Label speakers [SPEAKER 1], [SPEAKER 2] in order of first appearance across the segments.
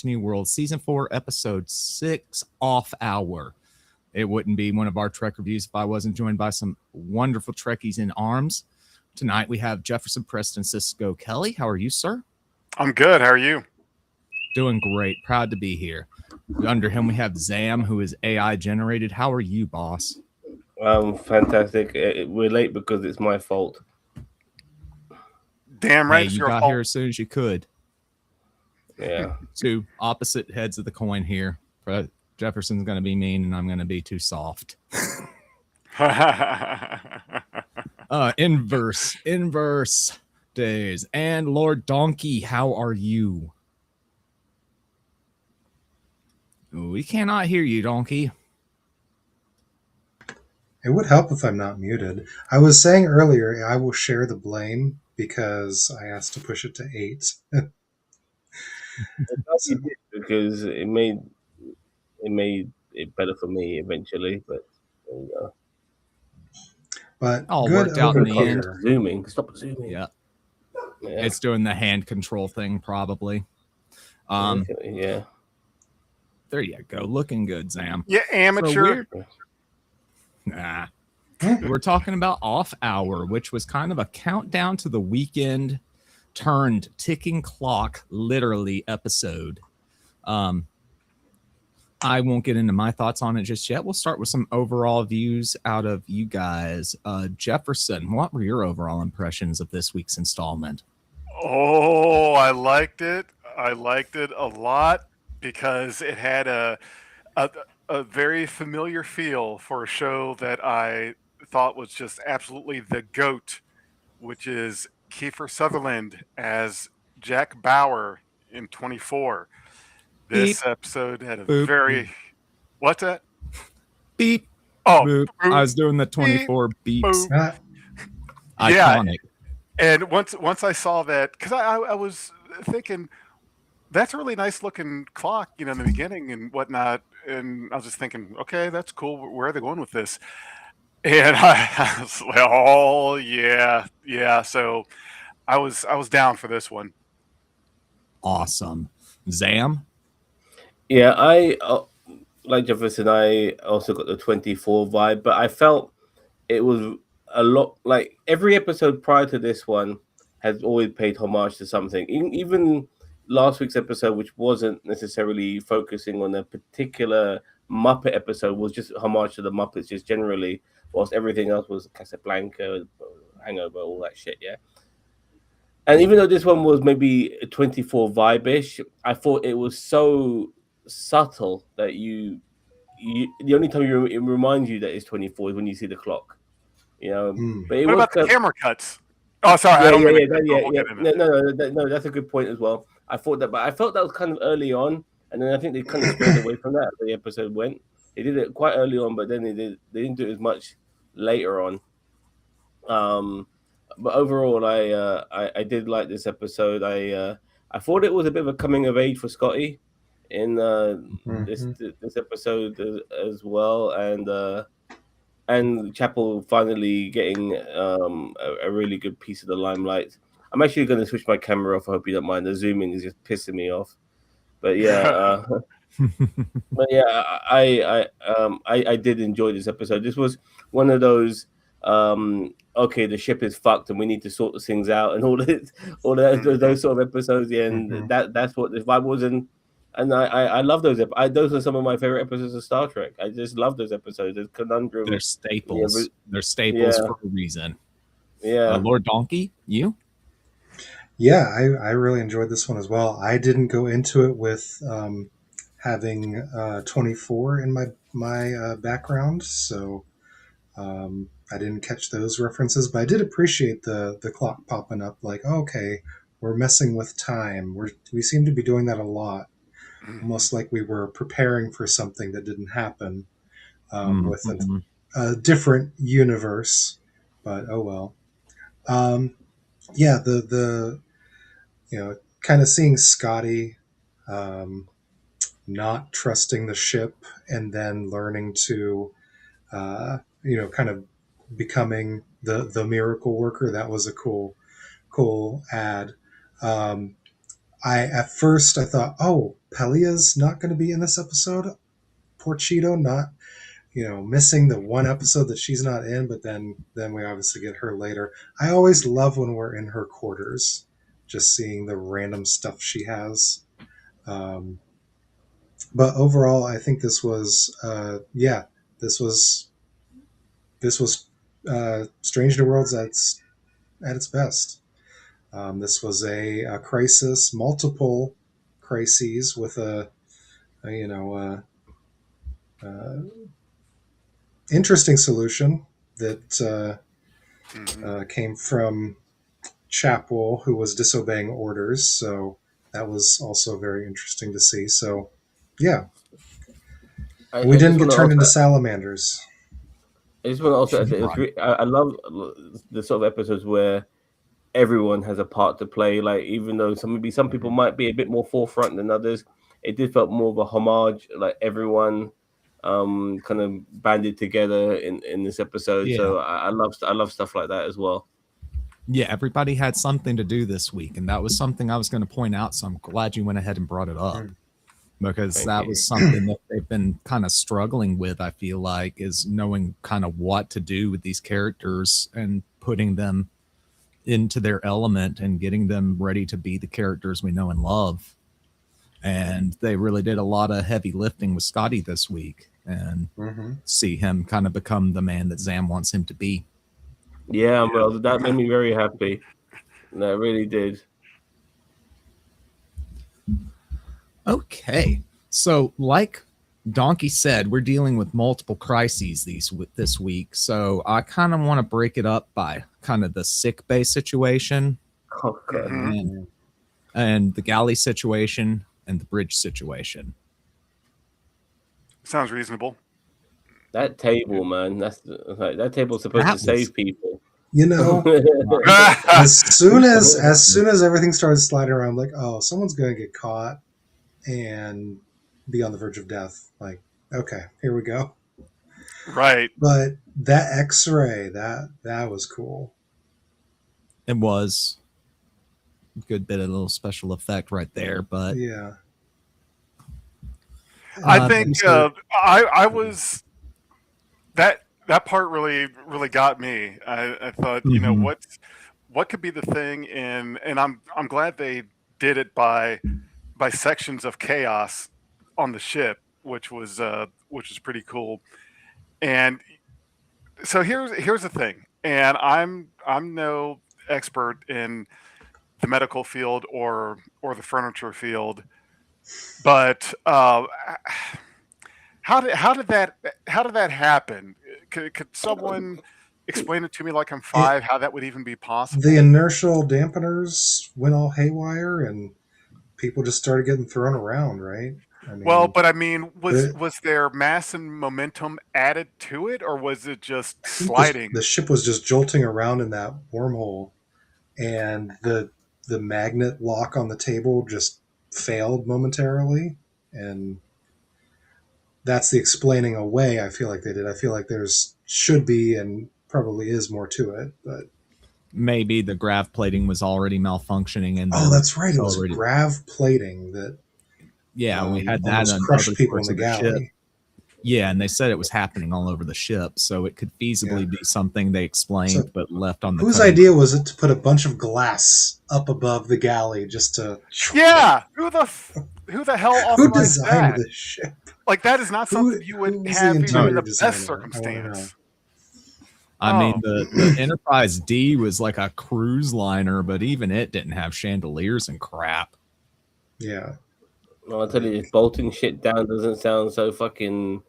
[SPEAKER 1] New World, Season 4, Episode 6, Off Hour. It wouldn't be one of our Trek reviews if I wasn't joined by some wonderful Trekkies in arms. Tonight we have Jefferson Preston Cisco Kelly. How are you, sir?
[SPEAKER 2] I'm good. How are you?
[SPEAKER 1] Doing great. Proud to be here. Under him we have Zam, who is AI generated. How are you, boss?
[SPEAKER 3] Fantastic. We're late because it's my fault.
[SPEAKER 2] Damn right,
[SPEAKER 1] Hey, you got here as soon as you could.
[SPEAKER 3] Yeah.
[SPEAKER 1] Two opposite heads of the coin here. Jefferson's going to be mean, and I'm going to be too soft. Inverse days. And Lord Donkey, how are you? We cannot hear you, Donkey.
[SPEAKER 4] It would help if I'm not muted. I was saying earlier I will share the blame because I asked to push it to 8.
[SPEAKER 3] So, because it made it better for me eventually, but there you go.
[SPEAKER 4] But
[SPEAKER 1] all
[SPEAKER 4] good
[SPEAKER 1] worked out in the end.
[SPEAKER 3] Zooming. Stop zooming.
[SPEAKER 1] Yeah. It's doing the hand control thing, probably.
[SPEAKER 3] Yeah.
[SPEAKER 1] There you go. Looking good, Zam.
[SPEAKER 2] Yeah, amateur.
[SPEAKER 1] Nah. We're talking about Off Hour, which was kind of a countdown to the weekend turned ticking clock, literally, episode. I won't get into my thoughts on it just yet. We'll start with some overall views out of you guys. Jefferson, what were your overall impressions of this week's installment?
[SPEAKER 2] Oh, I liked it. I liked it a lot because it had a very familiar feel for a show that I thought was just absolutely the GOAT, which is Kiefer Sutherland as Jack Bauer in 24. This episode had a very... What's that?
[SPEAKER 1] Beep.
[SPEAKER 2] Oh,
[SPEAKER 1] boop. I was doing the 24 beeps. Iconic.
[SPEAKER 2] And once I saw that, because I was thinking, that's a really nice looking clock, in the beginning and whatnot. And I was just thinking, okay, that's cool. Where are they going with this? And I was like, oh yeah. So I was down for this one.
[SPEAKER 1] Awesome. Zam?
[SPEAKER 3] Yeah, I like Jefferson. I also got the 24 vibe, but I felt it was a lot like every episode prior to this one has always paid homage to something. Even last week's episode, which wasn't necessarily focusing on a particular Muppet episode, was just homage to the Muppets, just generally, whilst everything else was Casablanca, Hangover, all that shit, yeah. And even though this one was maybe 24 vibe-ish, I thought it was so subtle that you the only time it reminds you that it's 24 is when you see the clock, But
[SPEAKER 2] what about the camera cuts? Oh, sorry, I don't mean
[SPEAKER 3] no, that's a good point as well. I thought that, but I felt that was kind of early on, and then I think they kind of strayed away from that as the episode went. They did it quite early on, but then they didn't do it as much later on. But overall, I did like this episode. I thought it was a bit of a coming of age for Scotty in this episode as well, and Chapel finally getting a really good piece of the limelight. I'm actually going to switch my camera off. I hope you don't mind. The zooming is just pissing me off. But yeah, I did enjoy this episode. This was one of those okay, the ship is fucked and we need to sort the things out and all those sort of episodes. Yeah, and that's what this vibe was. And I love those. Those are some of my favorite episodes of Star Trek. I just love those episodes. There's conundrum.
[SPEAKER 1] They're staples. They're staples for a reason.
[SPEAKER 3] Yeah.
[SPEAKER 1] Lord Donkey, you?
[SPEAKER 4] Yeah, I really enjoyed this one as well. I didn't go into it with having 24 in my background, so I didn't catch those references, but I did appreciate the clock popping up. Like, okay, we're messing with time. We seem to be doing that a lot, almost like we were preparing for something that didn't happen with a different universe. But oh well. Yeah, the kind of seeing Scotty not trusting the ship and then learning to, kind of becoming the miracle worker. That was a cool ad. At first I thought, oh, Pelia's not going to be in this episode. Poor Cheeto, not missing the one episode that she's not in, but then we obviously get her later. I always love when we're in her quarters, just seeing the random stuff she has. But overall, I think this was this was Strange New Worlds at its best. This was a crisis, multiple crises with a interesting solution that came from Chapel, who was disobeying orders. So that was also very interesting to see. So, yeah, we didn't get turned into salamanders.
[SPEAKER 3] I just want to also add, I love the sort of episodes where everyone has a part to play. Like, even though some people might be a bit more forefront than others, it did felt more of a homage. Like everyone kind of banded together in this episode.
[SPEAKER 1] Yeah.
[SPEAKER 3] So I love stuff like that as well.
[SPEAKER 1] Yeah, everybody had something to do this week, and that was something I was going to point out. So I'm glad you went ahead and brought it up, because that was something that they've been kind of struggling with. I feel like is knowing kind of what to do with these characters and putting them into their element and getting them ready to be the characters we know and love. And they really did a lot of heavy lifting with Scotty this week, and see him kind of become the man that Zam wants him to be.
[SPEAKER 3] Yeah, well, that made me very happy. That really did.
[SPEAKER 1] Okay, so like Donkey said, we're dealing with multiple crises this week. So I kind of want to break it up by kind of the sick bay situation, and the galley situation, and the bridge situation.
[SPEAKER 2] Sounds reasonable.
[SPEAKER 3] That table, man, that table's supposed to save people.
[SPEAKER 4] As soon as everything started sliding around, like, oh, someone's gonna get caught and be on the verge of death. Like, okay, here we go.
[SPEAKER 2] Right.
[SPEAKER 4] But that X-ray, that was cool.
[SPEAKER 1] It was a good bit of a little special effect right there, but
[SPEAKER 4] yeah.
[SPEAKER 2] I think I was that part really got me. I thought, what could be the thing and I'm glad they did it by sections of chaos on the ship, which was pretty cool. And so here's the thing, and I'm no expert in the medical field or the furniture field, but how did that happen? Could someone explain it to me like I'm 5? How that would even be possible?
[SPEAKER 4] The inertial dampeners went all haywire, and people just started getting thrown around, right?
[SPEAKER 2] Was there mass and momentum added to it, or was it just sliding?
[SPEAKER 4] The ship was just jolting around in that wormhole, and the magnet lock on the table just failed momentarily, and that's the explaining away I feel like they did. I feel like there's should be and probably is more to it, but
[SPEAKER 1] maybe the grav plating was already malfunctioning. And
[SPEAKER 4] that's right, it was grav plating that
[SPEAKER 1] we had that on
[SPEAKER 4] crushed people in the galley.
[SPEAKER 1] Ship. Yeah, and they said it was happening all over the ship, so it could feasibly be something they explained but left on the
[SPEAKER 4] whose idea was it to put a bunch of glass up above the galley just to
[SPEAKER 2] who the hell
[SPEAKER 4] who designed this ship?
[SPEAKER 2] Like, that is not something you would have even in the best circumstance.
[SPEAKER 1] I mean, the Enterprise D was like a cruise liner, but even it didn't have chandeliers and crap.
[SPEAKER 4] Yeah.
[SPEAKER 3] Well, I'll tell you, bolting shit down doesn't sound so fucking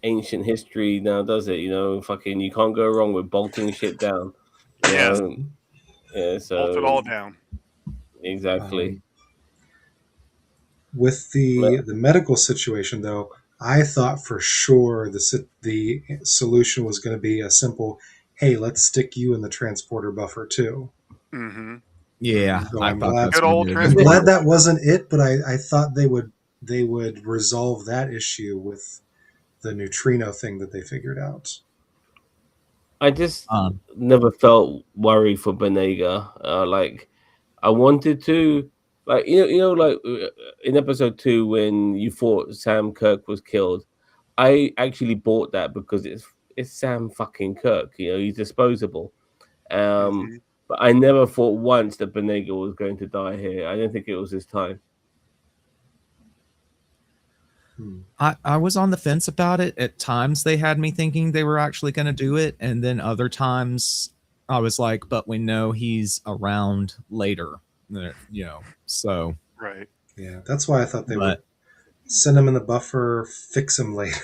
[SPEAKER 3] ancient history now, does it? Fucking, you can't go wrong with bolting shit down.
[SPEAKER 2] Yeah,
[SPEAKER 3] so
[SPEAKER 2] bolt it all down.
[SPEAKER 3] Exactly.
[SPEAKER 4] With the medical situation, though, I thought for sure the solution was going to be a simple, hey, let's stick you in the transporter buffer too.
[SPEAKER 2] Mm-hmm.
[SPEAKER 1] Yeah,
[SPEAKER 4] so
[SPEAKER 1] I'm glad
[SPEAKER 4] that wasn't it, but I thought they would resolve that issue with the neutrino thing that they figured out.
[SPEAKER 3] I just never felt worried for Benega. I wanted to, Like like in episode 2 when you thought Sam Kirk was killed, I actually bought that because it's Sam fucking Kirk. He's disposable. Um,
[SPEAKER 2] hmm
[SPEAKER 3] but I never thought once that Benega was going to die here. I don't think it was his time.
[SPEAKER 4] Hmm.
[SPEAKER 1] I was on the fence about it. At times they had me thinking they were actually going to do it, and then other times I was like, but we know he's around later, so.
[SPEAKER 2] Right.
[SPEAKER 4] Yeah, that's why I thought they would
[SPEAKER 1] But
[SPEAKER 4] send him in the buffer, fix him later.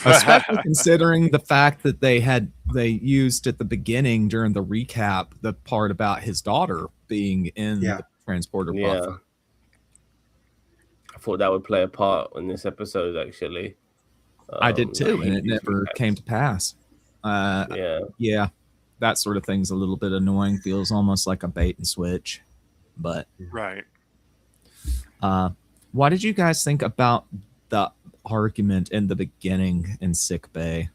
[SPEAKER 1] especially considering the fact that they used at the beginning during the recap the part about his daughter being in
[SPEAKER 4] Yeah.
[SPEAKER 1] the transporter
[SPEAKER 3] Yeah,
[SPEAKER 1] buffer.
[SPEAKER 3] I thought that would play a part in this episode. Actually,
[SPEAKER 1] I did too, and it
[SPEAKER 3] these
[SPEAKER 1] never came to pass.
[SPEAKER 3] Yeah.
[SPEAKER 1] Yeah, that sort of thing's a little bit annoying. Feels almost like a bait and switch. But
[SPEAKER 2] Right.
[SPEAKER 1] what did you guys think about the argument in the beginning in sick bay?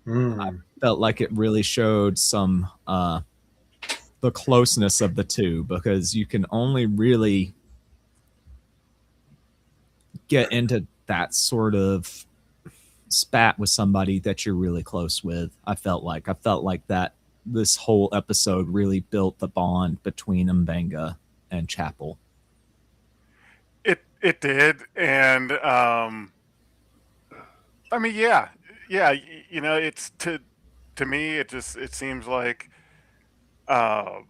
[SPEAKER 4] Mm.
[SPEAKER 1] Felt like it really showed some the closeness of the two, because you can only really get into that sort of spat with somebody that you're really close with. I felt like that this whole episode really built the bond between Mbenga and Chapel.
[SPEAKER 2] It did, and I mean, yeah, yeah. It's to me, it seems like uh,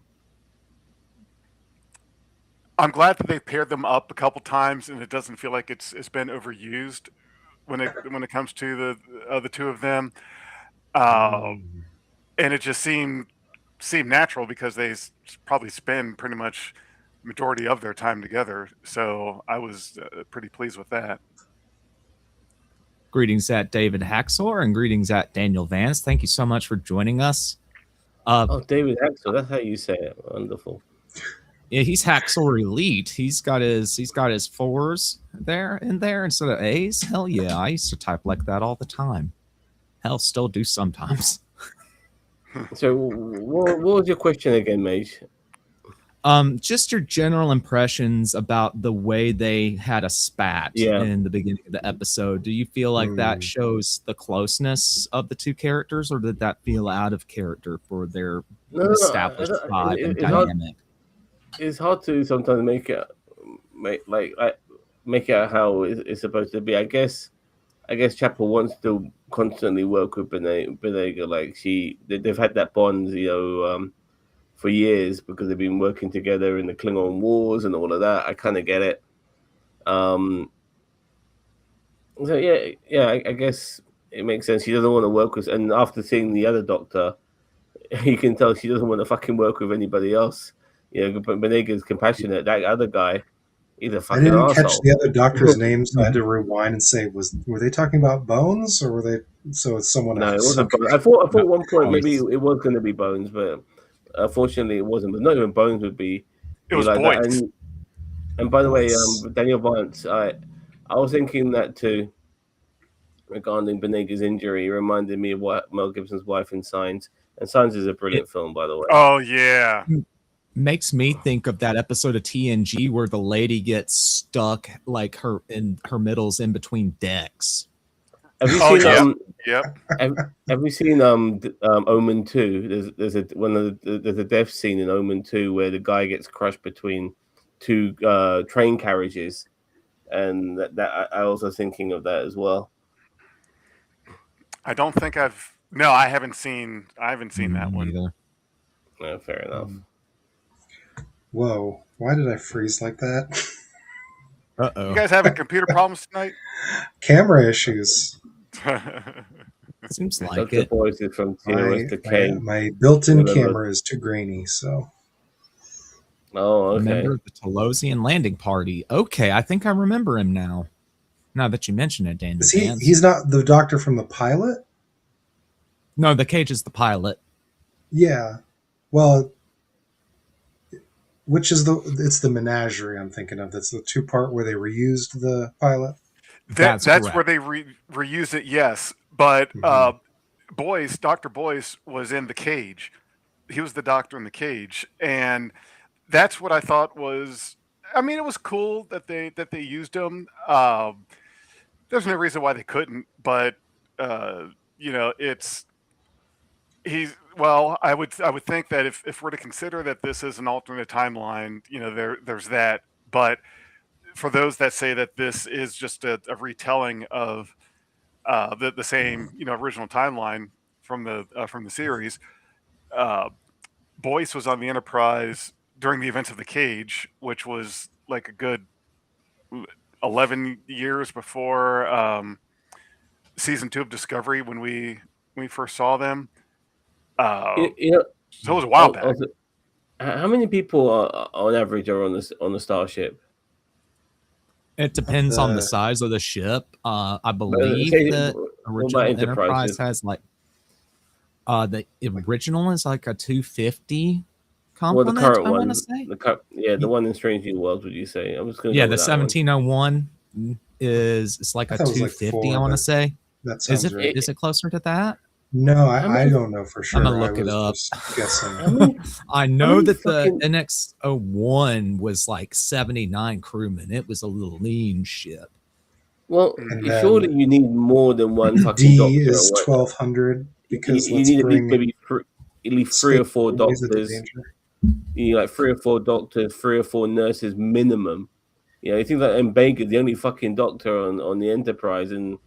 [SPEAKER 2] I'm glad that they paired them up a couple times, and it doesn't feel like it's been overused when it comes to the two of them. Uh,
[SPEAKER 4] Mm.
[SPEAKER 2] and it just seemed natural because they probably spend pretty much majority of their time together. So I was pretty pleased with that.
[SPEAKER 1] Greetings at David Haxor and greetings at Daniel Vance. Thank you so much for joining us.
[SPEAKER 3] Oh, David Axel, that's how you say it. Wonderful.
[SPEAKER 1] Yeah, he's Haxor Elite. He's got his fours there instead of A's. Hell yeah, I used to type like that all the time. Hell, still do sometimes.
[SPEAKER 3] So, what was your question again, Mage?
[SPEAKER 1] Just your general impressions about the way they had a spat
[SPEAKER 3] Yeah.
[SPEAKER 1] in the beginning of the episode. Do you feel like that
[SPEAKER 4] Mm.
[SPEAKER 1] shows the closeness of the two characters, or did that feel out of character for their
[SPEAKER 3] No,
[SPEAKER 1] established vibe and dynamic?
[SPEAKER 3] It's hard to sometimes make it out how it's supposed to be. I guess Chapel wants to constantly work with Benega. Like they've had that bond, for years because they've been working together in the Klingon Wars and all of that. I kind of get it. So yeah, I guess it makes sense. She doesn't want to work with, and after seeing the other Doctor, you can tell she doesn't want to fucking work with anybody else. But Benega's compassionate. That other guy, he's a
[SPEAKER 4] I
[SPEAKER 3] fucking
[SPEAKER 4] didn't catch
[SPEAKER 3] asshole.
[SPEAKER 4] the other doctor's name, so I had to rewind and say, were they talking about Bones, or were they? So it's someone
[SPEAKER 3] No, it
[SPEAKER 4] else.
[SPEAKER 3] wasn't.
[SPEAKER 4] Okay.
[SPEAKER 3] Bones. I thought at one point
[SPEAKER 1] Oh,
[SPEAKER 3] maybe
[SPEAKER 1] it's-
[SPEAKER 3] it was going to be Bones, but unfortunately it wasn't. But not even Bones would be
[SPEAKER 2] It was
[SPEAKER 3] like that.
[SPEAKER 2] Boyce.
[SPEAKER 3] And by the way,
[SPEAKER 4] Boyce.
[SPEAKER 3] Daniel Vance, I was thinking that too regarding Benega's injury. It reminded me of what Mel Gibson's wife in Signs, and Signs is a brilliant film, by the way.
[SPEAKER 2] Oh yeah.
[SPEAKER 1] Makes me think of that episode of TNG where the lady gets stuck like her middles in between decks.
[SPEAKER 3] Have you
[SPEAKER 2] Oh
[SPEAKER 3] seen
[SPEAKER 2] yeah. Yep.
[SPEAKER 3] Have you seen Omen 2? There's a there's a death scene in Omen 2 where the guy gets crushed between two train carriages, and that I also thinking of that as well.
[SPEAKER 2] I don't think I haven't seen that one.
[SPEAKER 1] Either.
[SPEAKER 3] No, fair enough.
[SPEAKER 4] Whoa! Why did I freeze like that?
[SPEAKER 1] Uh
[SPEAKER 2] You
[SPEAKER 1] oh.
[SPEAKER 2] guys having computer problems tonight?
[SPEAKER 4] Camera issues.
[SPEAKER 1] Seems like
[SPEAKER 3] Dr.
[SPEAKER 1] it.
[SPEAKER 3] Boyce is from TOS to K.
[SPEAKER 4] My built-in
[SPEAKER 3] Whatever.
[SPEAKER 4] camera is too grainy, so
[SPEAKER 3] Oh, okay.
[SPEAKER 1] Remember the Telosian landing party? Okay, I think I remember him now. Now that you mention it, Daniel
[SPEAKER 4] is he?
[SPEAKER 1] Vance.
[SPEAKER 4] He's not the doctor from the pilot.
[SPEAKER 1] No, the Cage is the pilot.
[SPEAKER 4] Yeah. Well, which is it's the menagerie I'm thinking of. That's the two-part where they reused the pilot.
[SPEAKER 2] That's
[SPEAKER 1] correct.
[SPEAKER 2] where they reused it, yes. But
[SPEAKER 4] Mhm.
[SPEAKER 2] Dr. Boyce was in the cage. He was the doctor in the cage, and that's what I thought was. I mean, it was cool that they used him. There's no reason why they couldn't, but uh, it's well, I would think that if we're to consider that this is an alternate timeline, there's that. But for those that say that this is just a retelling of the same original timeline from the series, uh, Boyce was on the Enterprise during the events of the Cage, which was like a good 11 years before season 2 of Discovery when we first saw them. Uh,
[SPEAKER 3] You know,
[SPEAKER 2] so it was a while back.
[SPEAKER 3] also, how many people are on average are on the starship?
[SPEAKER 1] It depends on the size of the ship. I believe that original Enterprise has like the original is like a 250 complement.
[SPEAKER 3] Well, the current
[SPEAKER 1] I
[SPEAKER 3] one,
[SPEAKER 1] want to say,
[SPEAKER 3] the one in Strange New Worlds. Would you say? I was going to
[SPEAKER 1] yeah,
[SPEAKER 3] go
[SPEAKER 1] the
[SPEAKER 3] with that one.
[SPEAKER 1] 1701 it's like a 250. I want to say.
[SPEAKER 4] That sounds right.
[SPEAKER 1] Is it closer to that?
[SPEAKER 4] No, I don't know for sure.
[SPEAKER 1] I'm gonna look it up.
[SPEAKER 4] Just guessing.
[SPEAKER 1] I know that the NX-01 was like 79 crewmen. It was a little lean ship.
[SPEAKER 3] Well,
[SPEAKER 4] And
[SPEAKER 3] surely
[SPEAKER 4] then
[SPEAKER 3] you need more than one fucking doctor.
[SPEAKER 4] D is 1200 because
[SPEAKER 3] you
[SPEAKER 4] let's
[SPEAKER 3] need
[SPEAKER 4] bring
[SPEAKER 3] maybe at least 3 or 4
[SPEAKER 4] space into
[SPEAKER 3] doctors.
[SPEAKER 4] danger.
[SPEAKER 3] You need like 3 or 4 doctors, 3 or 4 nurses minimum. You think that M'Benga's the only fucking doctor on the Enterprise, and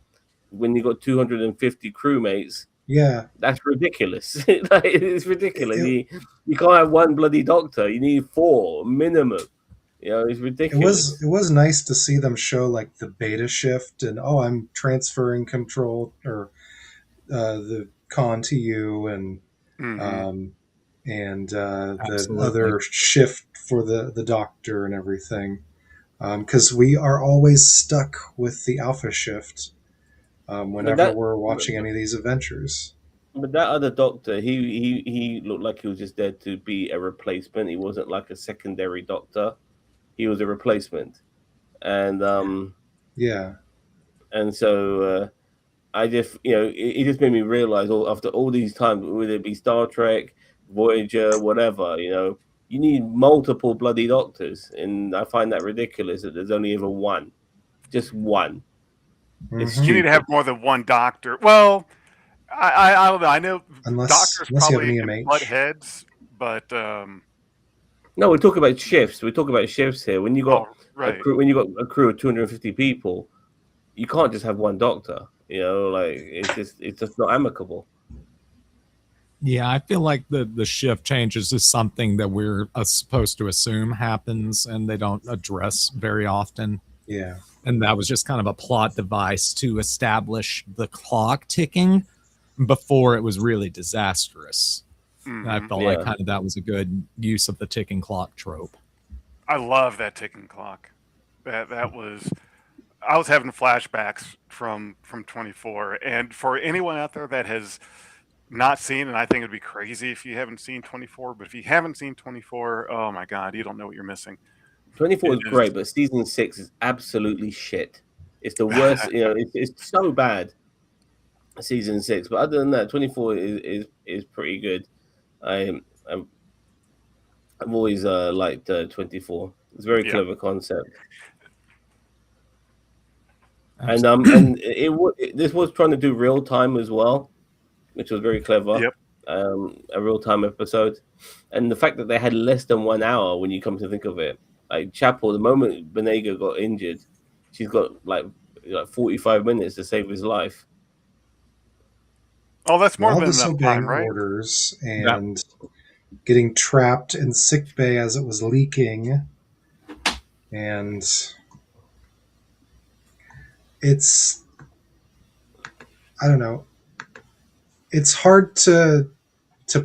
[SPEAKER 3] when you got 250 crewmates,
[SPEAKER 4] Yeah,
[SPEAKER 3] that's ridiculous. Like, it's ridiculous. You can't have one bloody doctor. You need 4 minimum. It's ridiculous.
[SPEAKER 4] it was nice to see them show like the beta shift and I'm transferring control or the con to you and
[SPEAKER 2] Mhm.
[SPEAKER 4] the
[SPEAKER 1] Absolutely.
[SPEAKER 4] other shift for the doctor and everything because we are always stuck with the alpha shift whenever we're watching any of these adventures.
[SPEAKER 3] But that other doctor, he looked like he was just there to be a replacement. He wasn't like a secondary doctor. He was a replacement, and
[SPEAKER 4] Yeah,
[SPEAKER 3] and so I just it just made me realize after all these times, whether it be Star Trek, Voyager, whatever, you need multiple bloody doctors, and I find that ridiculous that there's only ever one, just one. It's
[SPEAKER 4] Mhm.
[SPEAKER 2] You need to have
[SPEAKER 3] stupid.
[SPEAKER 2] more than one doctor. Well, I don't know. I know
[SPEAKER 4] unless
[SPEAKER 2] doctors
[SPEAKER 4] you have an
[SPEAKER 2] probably can butt
[SPEAKER 4] EMH.
[SPEAKER 2] heads, but
[SPEAKER 3] No, we're talking about shifts. We're talking about shifts here. When you got
[SPEAKER 2] right.
[SPEAKER 3] when you got a crew of 250 people, you can't just have one doctor. Like it's just not amicable.
[SPEAKER 1] Yeah, I feel like the shift changes is something that we're supposed to assume happens, and they don't address very often.
[SPEAKER 4] Yeah,
[SPEAKER 1] And that was just kind of a plot device to establish the clock ticking before it was really disastrous. And I
[SPEAKER 2] Mhm.
[SPEAKER 1] felt like kind of that was a good use of the ticking clock trope.
[SPEAKER 2] I love that ticking clock. That was. I was having flashbacks from 24, and for anyone out there that has not seen, and I think it'd be crazy if you haven't seen 24, but if you haven't seen 24, oh my god, you don't know what you're missing.
[SPEAKER 3] 24 is
[SPEAKER 2] It is.
[SPEAKER 3] great, but season 6 is absolutely shit. It's the worst. It's so bad. Season 6, but other than that, 24 is pretty good. I've always liked 24. It's a very
[SPEAKER 2] Yeah.
[SPEAKER 3] clever concept.
[SPEAKER 1] Absolutely.
[SPEAKER 3] And this was trying to do real time as well, which was very clever.
[SPEAKER 2] Yep.
[SPEAKER 3] A real time episode, and the fact that they had less than 1 hour when you come to think of it, like Chapel, the moment Benega got injured, she's got like 45 minutes to save his life.
[SPEAKER 2] Oh, that's more
[SPEAKER 4] while
[SPEAKER 2] than enough
[SPEAKER 4] disobeying
[SPEAKER 2] time, right?
[SPEAKER 4] orders and getting trapped in sick bay as it was leaking, and it's I don't know. It's hard to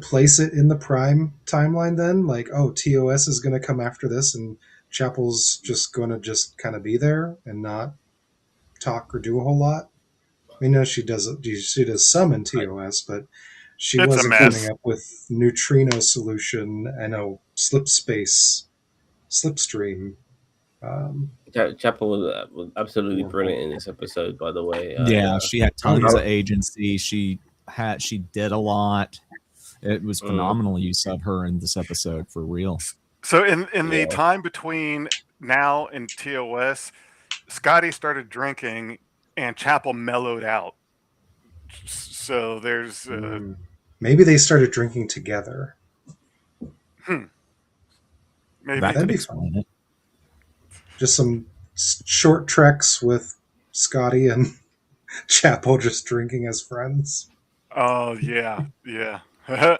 [SPEAKER 4] place it in the prime timeline then like TOS is going to come after this and Chapel's just going to just kind of be there and not talk or do a whole lot. We know she does some in TOS, but she
[SPEAKER 2] It's a
[SPEAKER 3] Mm-hmm.
[SPEAKER 4] wasn't coming
[SPEAKER 2] mess.
[SPEAKER 4] up with neutrino solution and a slipstream.
[SPEAKER 3] Chapel was absolutely brilliant in this episode, by the way.
[SPEAKER 1] Yeah, she had tons
[SPEAKER 4] yeah.
[SPEAKER 1] of agency. She did a lot. It was phenomenal use of her in this episode for real.
[SPEAKER 2] So in the
[SPEAKER 3] Yeah.
[SPEAKER 2] time between now and TOS, Scotty started drinking and Chapel mellowed out. So there's
[SPEAKER 4] Maybe they started drinking together.
[SPEAKER 2] hmm,
[SPEAKER 1] That
[SPEAKER 2] maybe.
[SPEAKER 4] That'd
[SPEAKER 1] could
[SPEAKER 4] be fun.
[SPEAKER 1] explain it.
[SPEAKER 4] Just some short treks with Scotty and Chapel just drinking as friends.
[SPEAKER 2] Oh yeah, yeah.
[SPEAKER 3] And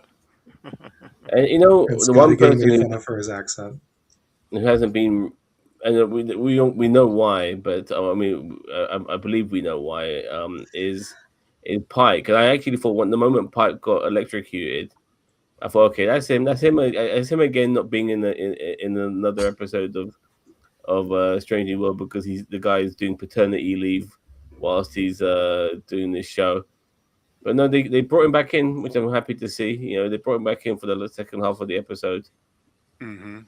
[SPEAKER 4] And
[SPEAKER 3] the
[SPEAKER 4] Scotty
[SPEAKER 3] one
[SPEAKER 4] getting
[SPEAKER 3] person
[SPEAKER 4] made fun of for his accent.
[SPEAKER 3] who hasn't been, and we know why, but I mean, I believe we know why. Is Pike? And I actually thought when the moment Pike got electrocuted, I thought, okay, that's him. That's him again, not being in another episode of Strange New World because he's the guy is doing paternity leave whilst he's doing this show. But no, they brought him back in, which I'm happy to see. They brought him back in for the second half of the episode,
[SPEAKER 2] hmm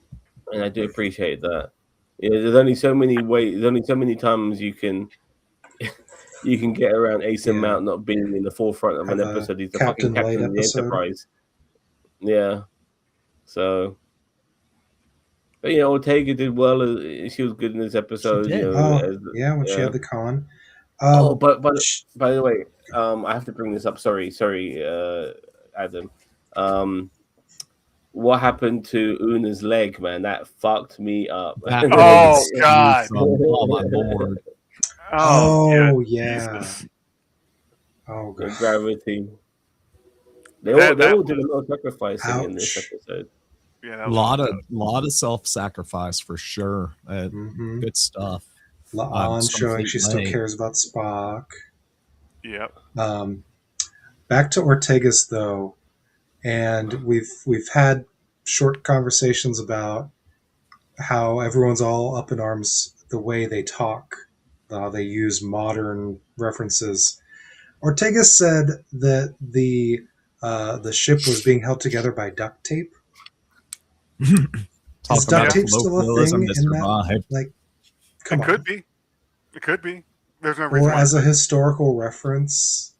[SPEAKER 3] and I do appreciate that. There's only so many ways. There's only so many times you can get around Asen
[SPEAKER 4] Yeah.
[SPEAKER 3] Mount not being in the forefront of an
[SPEAKER 4] Have a
[SPEAKER 3] episode. He's the fucking
[SPEAKER 4] Captain Light
[SPEAKER 3] captain of the
[SPEAKER 4] episode.
[SPEAKER 3] Enterprise. Yeah. So, but Ortega did well. She was good in this episode.
[SPEAKER 1] did.
[SPEAKER 4] Oh,
[SPEAKER 3] As,
[SPEAKER 4] yeah, when she
[SPEAKER 3] yeah.
[SPEAKER 4] had the con.
[SPEAKER 3] Oh,
[SPEAKER 4] Um,
[SPEAKER 3] but
[SPEAKER 4] sh-
[SPEAKER 3] by the way, I have to bring this up. Sorry, Adam. What happened to Una's leg, man? That fucked me up.
[SPEAKER 1] That
[SPEAKER 2] Oh
[SPEAKER 1] was
[SPEAKER 2] God.
[SPEAKER 1] gruesome. Oh my lord.
[SPEAKER 4] oh,
[SPEAKER 2] yeah.
[SPEAKER 4] yeah.
[SPEAKER 2] Jesus.
[SPEAKER 4] Oh,
[SPEAKER 3] The
[SPEAKER 4] God.
[SPEAKER 3] gravity. They
[SPEAKER 2] That
[SPEAKER 3] all did a lot of sacrificing in this
[SPEAKER 4] Ouch.
[SPEAKER 3] episode.
[SPEAKER 2] yeah,
[SPEAKER 1] A
[SPEAKER 2] that was really bad.
[SPEAKER 1] lot of self-sacrifice for sure.
[SPEAKER 4] Mm-hmm.
[SPEAKER 1] Good stuff.
[SPEAKER 4] La'an showing
[SPEAKER 1] Starfleet
[SPEAKER 4] she still
[SPEAKER 1] Way.
[SPEAKER 4] cares about Spock.
[SPEAKER 2] Yep.
[SPEAKER 4] Back to Ortega's, though, and we've had short conversations about how everyone's all up in arms the way they talk, how they use modern references. Ortega said that the ship was being held together by duct tape.
[SPEAKER 1] Talk
[SPEAKER 4] Is
[SPEAKER 1] about
[SPEAKER 4] duct
[SPEAKER 1] a
[SPEAKER 4] tape still a
[SPEAKER 1] colloquialism
[SPEAKER 4] thing
[SPEAKER 1] to
[SPEAKER 4] in that?
[SPEAKER 1] survive.
[SPEAKER 4] Like, come
[SPEAKER 2] It
[SPEAKER 4] on.
[SPEAKER 2] could be. It could be. There's no reason
[SPEAKER 4] Or
[SPEAKER 2] why.
[SPEAKER 4] as a historical reference.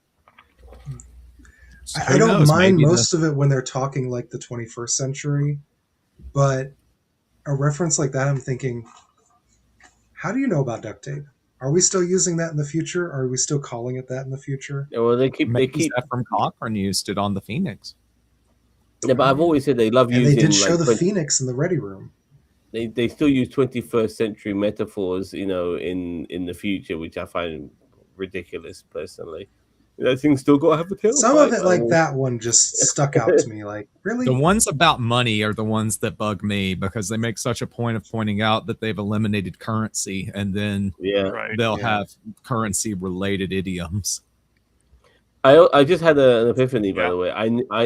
[SPEAKER 4] I
[SPEAKER 1] Who
[SPEAKER 4] don't
[SPEAKER 1] knows?
[SPEAKER 4] mind
[SPEAKER 1] Maybe
[SPEAKER 4] most of it when they're talking like the 21st century, but a reference like that, I'm thinking, how do you know about duct tape? Are we still using that in the future? Are we still calling it that in the future?
[SPEAKER 3] Well, they
[SPEAKER 1] maybe
[SPEAKER 3] keep.
[SPEAKER 1] Ephraim Cochrane used it on the Phoenix.
[SPEAKER 3] Yeah, but I've always said they love
[SPEAKER 4] And they did
[SPEAKER 3] using
[SPEAKER 4] show the Phoenix in the Ready Room.
[SPEAKER 3] they still use 21st century metaphors, in the future, which I find ridiculous personally. That thing still got to have a tailpipe.
[SPEAKER 4] Some of it, like that one, just stuck out to me. Like, really?
[SPEAKER 1] The ones about money are the ones that bug me because they make such a point of pointing out that they've eliminated currency and then
[SPEAKER 3] Yeah.
[SPEAKER 2] Right.
[SPEAKER 1] they'll
[SPEAKER 4] Yeah.
[SPEAKER 1] have currency related idioms.
[SPEAKER 3] I just had an epiphany, by
[SPEAKER 2] Yeah.
[SPEAKER 3] the way.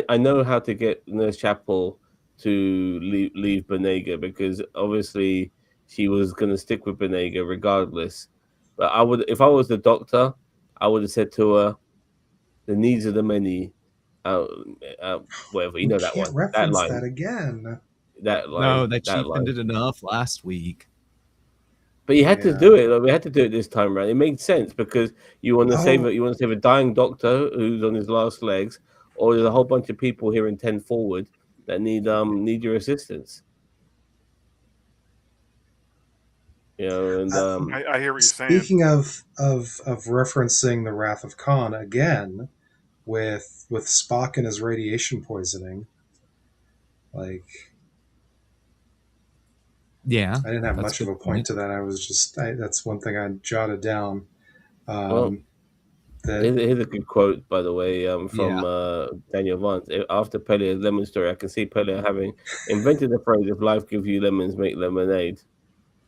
[SPEAKER 3] I know how to get Nurse Chapel to leave Benega because obviously she was going to stick with Benega regardless. But if I was the doctor, I would have said to her, "The needs of the many, whatever."
[SPEAKER 4] We
[SPEAKER 3] That
[SPEAKER 4] can't
[SPEAKER 3] one,
[SPEAKER 4] reference
[SPEAKER 3] line,
[SPEAKER 4] that again.
[SPEAKER 3] that line,
[SPEAKER 1] No, they
[SPEAKER 3] that line.
[SPEAKER 1] cheapened it enough last week.
[SPEAKER 3] But you had to
[SPEAKER 4] Yeah.
[SPEAKER 3] do it. Like, we had to do it this time, right? It made sense because you want to save it. You want to save a dying doctor who's on his last legs, or there's a whole bunch of people here in 10 forward that need your assistance. And
[SPEAKER 2] I hear what you're saying.
[SPEAKER 4] Speaking of referencing the Wrath of Khan again, with Spock and his radiation poisoning, like,
[SPEAKER 1] Yeah.
[SPEAKER 4] I didn't have
[SPEAKER 1] that's
[SPEAKER 4] much of a point to that. I was just that's one thing I jotted down.
[SPEAKER 3] Well,
[SPEAKER 4] That
[SPEAKER 3] here's a good quote, by the way, from Daniel Vance. After Pelea's lemon story, I can see Pelea having invented the phrase, "If life gives you lemons, make lemonade."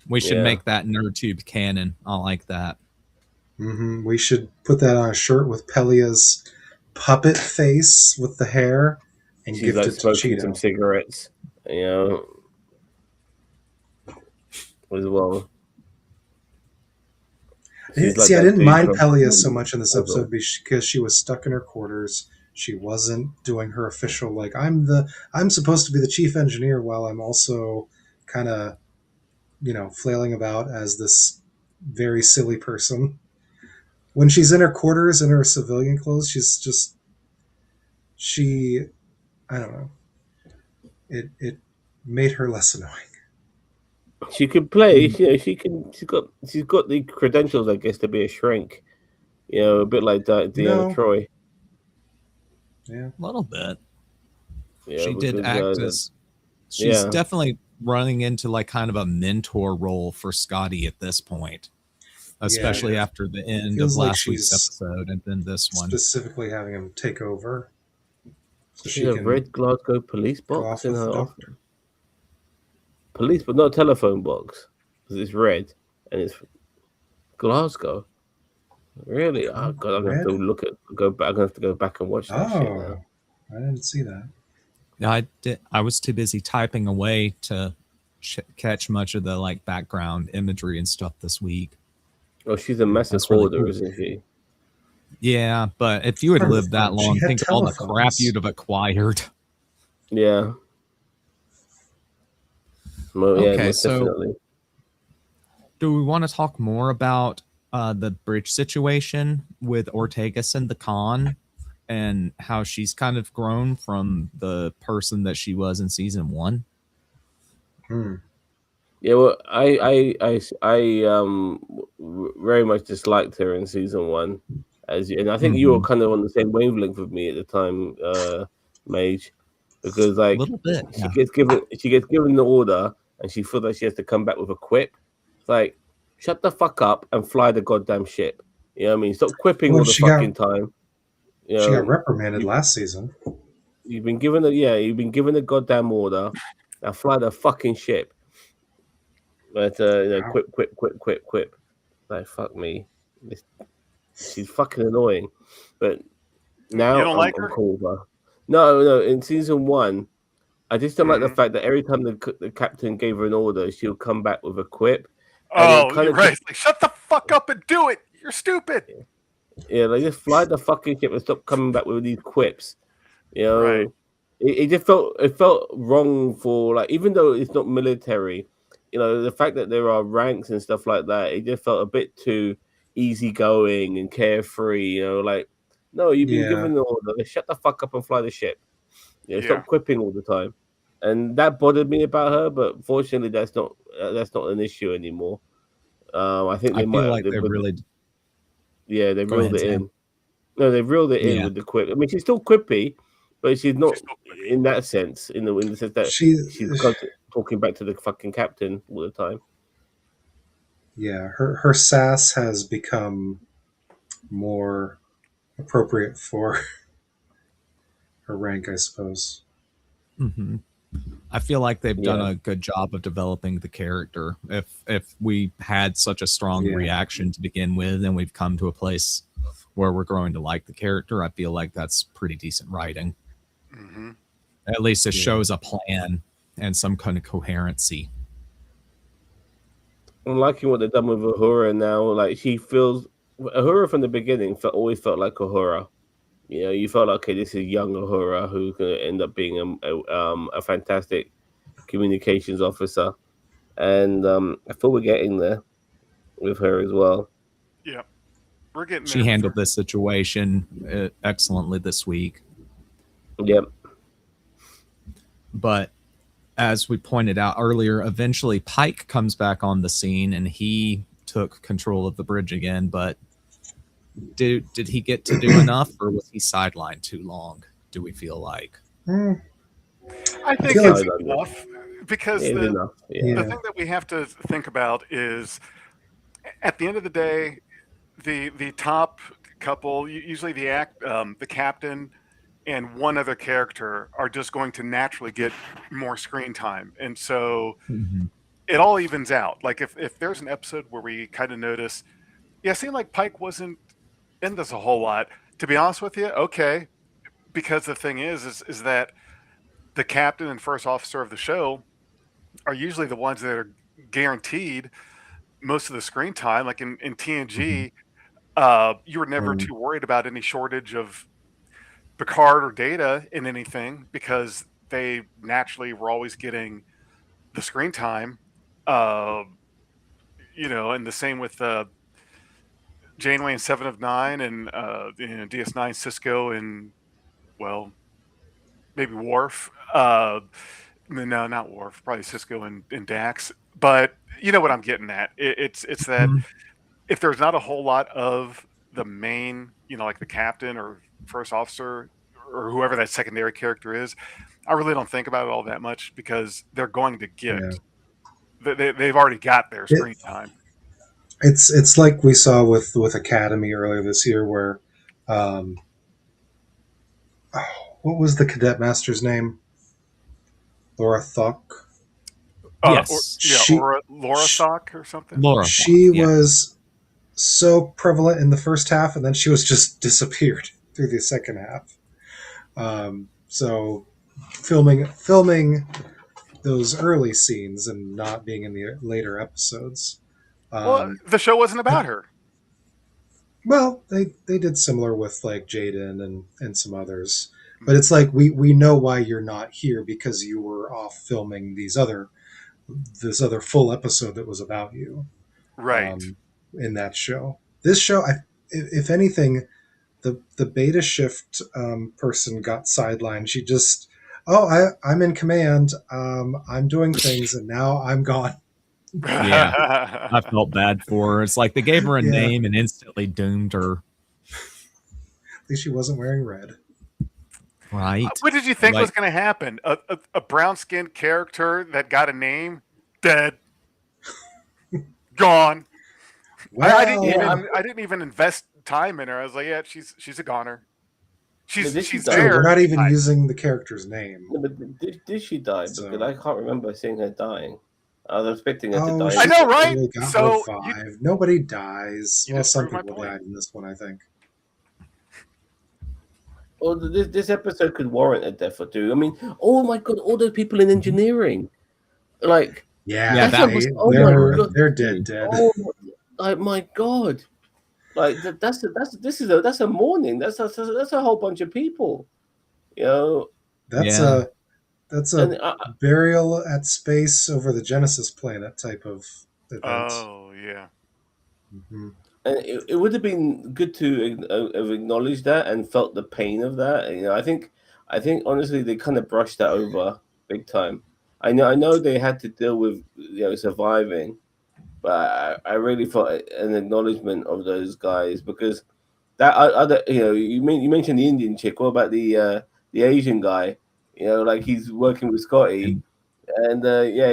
[SPEAKER 1] We should
[SPEAKER 3] Yeah.
[SPEAKER 1] make that NerdTube canon. I like that.
[SPEAKER 4] we should put that on a shirt with Pelia's puppet face with the hair, and
[SPEAKER 3] She's
[SPEAKER 4] gift
[SPEAKER 3] like
[SPEAKER 4] it to
[SPEAKER 3] smoking some
[SPEAKER 4] Cheeto.
[SPEAKER 3] cigarettes, as well. She's like
[SPEAKER 4] See, I
[SPEAKER 3] that
[SPEAKER 4] didn't
[SPEAKER 3] dude
[SPEAKER 4] mind
[SPEAKER 3] from-
[SPEAKER 4] Pelia so much in this
[SPEAKER 3] Hold on.
[SPEAKER 4] episode because she was stuck in her quarters. She wasn't doing her official, like, I'm supposed to be the chief engineer while I'm also kind of, flailing about as this very silly person. When she's in her quarters in her civilian clothes, she I don't know. It made her less annoying.
[SPEAKER 3] She could play. You know, she can. She's got the credentials, I guess, to be a shrink. You know, a bit like Deanna
[SPEAKER 4] No.
[SPEAKER 3] Troy.
[SPEAKER 4] Yeah.
[SPEAKER 1] A little bit.
[SPEAKER 3] Yeah,
[SPEAKER 1] She did
[SPEAKER 3] because,
[SPEAKER 1] act as she's
[SPEAKER 3] yeah.
[SPEAKER 1] definitely running into like kind of a mentor role for Scotty at this point, especially
[SPEAKER 4] Yeah.
[SPEAKER 1] after the end
[SPEAKER 4] Feels
[SPEAKER 1] of
[SPEAKER 4] like
[SPEAKER 1] last week's
[SPEAKER 4] she's
[SPEAKER 1] episode and then this one.
[SPEAKER 4] specifically having him take over so
[SPEAKER 3] She's
[SPEAKER 4] she
[SPEAKER 3] a
[SPEAKER 4] can
[SPEAKER 3] red Glasgow police
[SPEAKER 4] go
[SPEAKER 3] box
[SPEAKER 4] off
[SPEAKER 3] in
[SPEAKER 4] with
[SPEAKER 3] her
[SPEAKER 4] the
[SPEAKER 3] office.
[SPEAKER 4] doctor.
[SPEAKER 3] Police, but not a telephone box because it's red and it's Glasgow. Really? Oh god, I'm gonna have
[SPEAKER 4] Red?
[SPEAKER 3] to go back. I'm gonna have to go back and watch that shit now.
[SPEAKER 4] Oh, I didn't see that.
[SPEAKER 1] I was too busy typing away to catch much of the like background imagery and stuff this week.
[SPEAKER 3] Oh, she's a massive
[SPEAKER 1] That's really
[SPEAKER 3] hoarder,
[SPEAKER 1] cool.
[SPEAKER 3] isn't she?
[SPEAKER 1] Yeah, but if you had
[SPEAKER 4] Part of the
[SPEAKER 1] lived that
[SPEAKER 4] fun. She
[SPEAKER 1] long,
[SPEAKER 4] had
[SPEAKER 1] think of all the crap
[SPEAKER 4] telephones.
[SPEAKER 1] you'd have acquired.
[SPEAKER 3] Yeah. Well, yeah,
[SPEAKER 1] Okay,
[SPEAKER 3] most
[SPEAKER 1] so
[SPEAKER 3] definitely.
[SPEAKER 1] do we want to talk more about the bridge situation with Ortegas and the con and how she's kind of grown from the person that she was in season 1?
[SPEAKER 3] Yeah, well, very much disliked her in season 1, and I think you were kind of on the same wavelength with me at the time, Mage, because
[SPEAKER 1] A
[SPEAKER 3] like
[SPEAKER 1] little bit.
[SPEAKER 3] she
[SPEAKER 1] Yeah.
[SPEAKER 3] gets given the order, and she feels like she has to come back with a quip. It's like, shut the fuck up and fly the goddamn ship. You know what I mean? Stop quipping
[SPEAKER 4] Well,
[SPEAKER 3] all the fucking time. You
[SPEAKER 4] she got
[SPEAKER 3] know,
[SPEAKER 4] reprimanded last season.
[SPEAKER 3] you've been given a goddamn order. Now fly the fucking ship. But
[SPEAKER 4] Wow.
[SPEAKER 3] quip. Like fuck me. She's fucking annoying. But
[SPEAKER 2] You
[SPEAKER 3] now
[SPEAKER 2] don't
[SPEAKER 3] I'm
[SPEAKER 2] like her?
[SPEAKER 3] cool with her. No. In season 1, I just don't like the
[SPEAKER 2] Mhm.
[SPEAKER 3] fact that every time the captain gave her an order, she'll come back with a quip. And it
[SPEAKER 2] Oh,
[SPEAKER 3] kind
[SPEAKER 2] you're
[SPEAKER 3] of
[SPEAKER 2] right. It's like, shut the fuck up and do it. You're stupid.
[SPEAKER 3] like just fly the fucking ship and stop coming back with these quips. You know,
[SPEAKER 2] Right.
[SPEAKER 3] it just felt wrong for like, even though it's not military, you know, the fact that there are ranks and stuff like that, it just felt a bit too easygoing and carefree. You know, like, no, you've been
[SPEAKER 4] Yeah.
[SPEAKER 3] given the order. Shut the fuck up and fly the ship. You know,
[SPEAKER 2] Yeah.
[SPEAKER 3] stop quipping all the time. And that bothered me about her, but fortunately, that's not an issue anymore. I think
[SPEAKER 1] I
[SPEAKER 3] they
[SPEAKER 1] feel
[SPEAKER 3] might.
[SPEAKER 1] like they really
[SPEAKER 3] They
[SPEAKER 1] go
[SPEAKER 3] reeled
[SPEAKER 1] ahead,
[SPEAKER 3] it
[SPEAKER 1] Sam.
[SPEAKER 3] in. No, they reeled it in
[SPEAKER 1] Yeah.
[SPEAKER 3] with the quip. I mean, she's still quippy, but she's not
[SPEAKER 2] She's still quippy.
[SPEAKER 3] in that sense. In the sense that
[SPEAKER 4] She,
[SPEAKER 3] she's talking back to the fucking captain all the time.
[SPEAKER 4] yeah, her sass has become more appropriate for her rank, I suppose.
[SPEAKER 1] hmm I feel like they've done
[SPEAKER 3] Yeah.
[SPEAKER 1] a good job of developing the character. If we had such a strong
[SPEAKER 4] Yeah.
[SPEAKER 1] reaction to begin with, and we've come to a place where we're growing to like the character, I feel like that's pretty decent writing.
[SPEAKER 2] Hmm.
[SPEAKER 1] At least it
[SPEAKER 4] Yeah.
[SPEAKER 1] shows a plan and some kind of coherency.
[SPEAKER 3] I'm liking what they've done with Uhura now. Like, she feels Uhura from the beginning always felt like Uhura. You know, you felt like, okay, this is young Uhura who's going to end up being a fantastic communications officer, and I feel we're getting there with her as well.
[SPEAKER 2] Yeah. We're getting
[SPEAKER 1] She
[SPEAKER 2] there.
[SPEAKER 1] handled this situation excellently this week.
[SPEAKER 3] Yep.
[SPEAKER 1] But as we pointed out earlier, eventually Pike comes back on the scene and he took control of the bridge again. But did he get to do enough, or was he sidelined too long? Do we feel like?
[SPEAKER 2] I think
[SPEAKER 4] feel
[SPEAKER 2] it's
[SPEAKER 3] like-
[SPEAKER 2] enough because
[SPEAKER 3] It's
[SPEAKER 2] the
[SPEAKER 3] enough. Yeah.
[SPEAKER 2] the thing that we have to think about is, at the end of the day, the top couple, usually the captain and one other character, are just going to naturally get more screen time, and so it all evens out. Like if there's an episode where we kind of notice, yeah, it seemed like Pike wasn't in this a whole lot. To be honest with you, okay, because the thing is that the captain and first officer of the show are usually the ones that are guaranteed most of the screen time. Like in TNG, you were never too worried about any shortage of Picard or Data in anything because they naturally were always getting the screen time. And the same with Janeway and Seven of Nine, and DS9, Cisco, and, well, maybe Worf. No, not Worf. Probably Cisco and Dax. But you know what I'm getting at. It's that
[SPEAKER 1] Mhm.
[SPEAKER 2] if there's not a whole lot of the main, like the captain or first officer or whoever that secondary character is, I really don't think about it all that much because they're going to get
[SPEAKER 4] Yeah.
[SPEAKER 2] they've already got their
[SPEAKER 4] It,
[SPEAKER 2] screen time.
[SPEAKER 4] it's like we saw with Academy earlier this year, where um, oh, what was the cadet master's name? Laura Thuck.
[SPEAKER 2] Or
[SPEAKER 1] Yes,
[SPEAKER 2] yeah,
[SPEAKER 4] She
[SPEAKER 2] or Laura
[SPEAKER 4] sh-
[SPEAKER 2] Sock or something.
[SPEAKER 1] Laura Thought.
[SPEAKER 4] she
[SPEAKER 1] Yeah.
[SPEAKER 4] was so prevalent in the first half, and then she was just disappeared through the second half. So filming those early scenes and not being in the later episodes.
[SPEAKER 2] Well,
[SPEAKER 4] Um,
[SPEAKER 2] the show wasn't about her.
[SPEAKER 4] well, they did similar with like Jaden and some others, but
[SPEAKER 2] Mhm.
[SPEAKER 4] it's like we know why you're not here because you were off filming this other full episode that was about you
[SPEAKER 2] Right.
[SPEAKER 4] in that show. This show, if anything, the beta shift person got sidelined. She just, oh, I'm in command. I'm doing things, and now I'm gone.
[SPEAKER 1] Yeah, I felt bad for her. It's like they gave her a
[SPEAKER 4] Yeah,
[SPEAKER 1] name and instantly doomed her.
[SPEAKER 4] at least she wasn't wearing red.
[SPEAKER 1] Right?
[SPEAKER 2] What did you think was
[SPEAKER 1] Like,
[SPEAKER 2] going to happen? A brown skinned character that got a name, dead, gone. I didn't
[SPEAKER 3] Yeah,
[SPEAKER 4] Well,
[SPEAKER 2] even I didn't even invest time in her. I was like, yeah, she's a goner.
[SPEAKER 3] did she
[SPEAKER 2] She's
[SPEAKER 3] die?
[SPEAKER 4] true. We're
[SPEAKER 2] there.
[SPEAKER 4] not
[SPEAKER 2] She
[SPEAKER 4] even
[SPEAKER 2] died.
[SPEAKER 4] using the character's name.
[SPEAKER 3] No, but did she die? Because
[SPEAKER 4] So,
[SPEAKER 3] I can't remember seeing her dying. I was expecting her to
[SPEAKER 4] oh,
[SPEAKER 3] die
[SPEAKER 2] I
[SPEAKER 3] in
[SPEAKER 4] she
[SPEAKER 3] this
[SPEAKER 2] know, right?
[SPEAKER 3] episode.
[SPEAKER 4] barely got
[SPEAKER 2] So
[SPEAKER 4] revive. Nobody dies.
[SPEAKER 2] you
[SPEAKER 4] Well,
[SPEAKER 2] just
[SPEAKER 4] some
[SPEAKER 2] proved my
[SPEAKER 4] people
[SPEAKER 2] point.
[SPEAKER 4] died in this one, I think.
[SPEAKER 3] Well, this episode could warrant a death or two. I mean, oh my god, all those people in engineering, like
[SPEAKER 1] yeah,
[SPEAKER 4] Yeah,
[SPEAKER 3] that's
[SPEAKER 1] that
[SPEAKER 3] a
[SPEAKER 1] was
[SPEAKER 3] oh my
[SPEAKER 1] horrid.
[SPEAKER 3] god,
[SPEAKER 4] they're dead.
[SPEAKER 3] oh like my god, like that's a morning. That's a whole bunch of people, you know.
[SPEAKER 4] That's
[SPEAKER 1] Yeah,
[SPEAKER 4] a that's
[SPEAKER 3] And
[SPEAKER 4] a
[SPEAKER 3] I,
[SPEAKER 4] burial at space over the Genesis planet type of event.
[SPEAKER 2] Oh yeah.
[SPEAKER 4] Hmm.
[SPEAKER 3] and it would have been good to have acknowledged that and felt the pain of that. You know, I think honestly they kind of brushed that over big time. I know they had to deal with surviving, but I really felt an acknowledgement of those guys because that other you mentioned the Indian chick. What about the Asian guy? You know, like he's working with Scotty,
[SPEAKER 1] and
[SPEAKER 3] and yeah,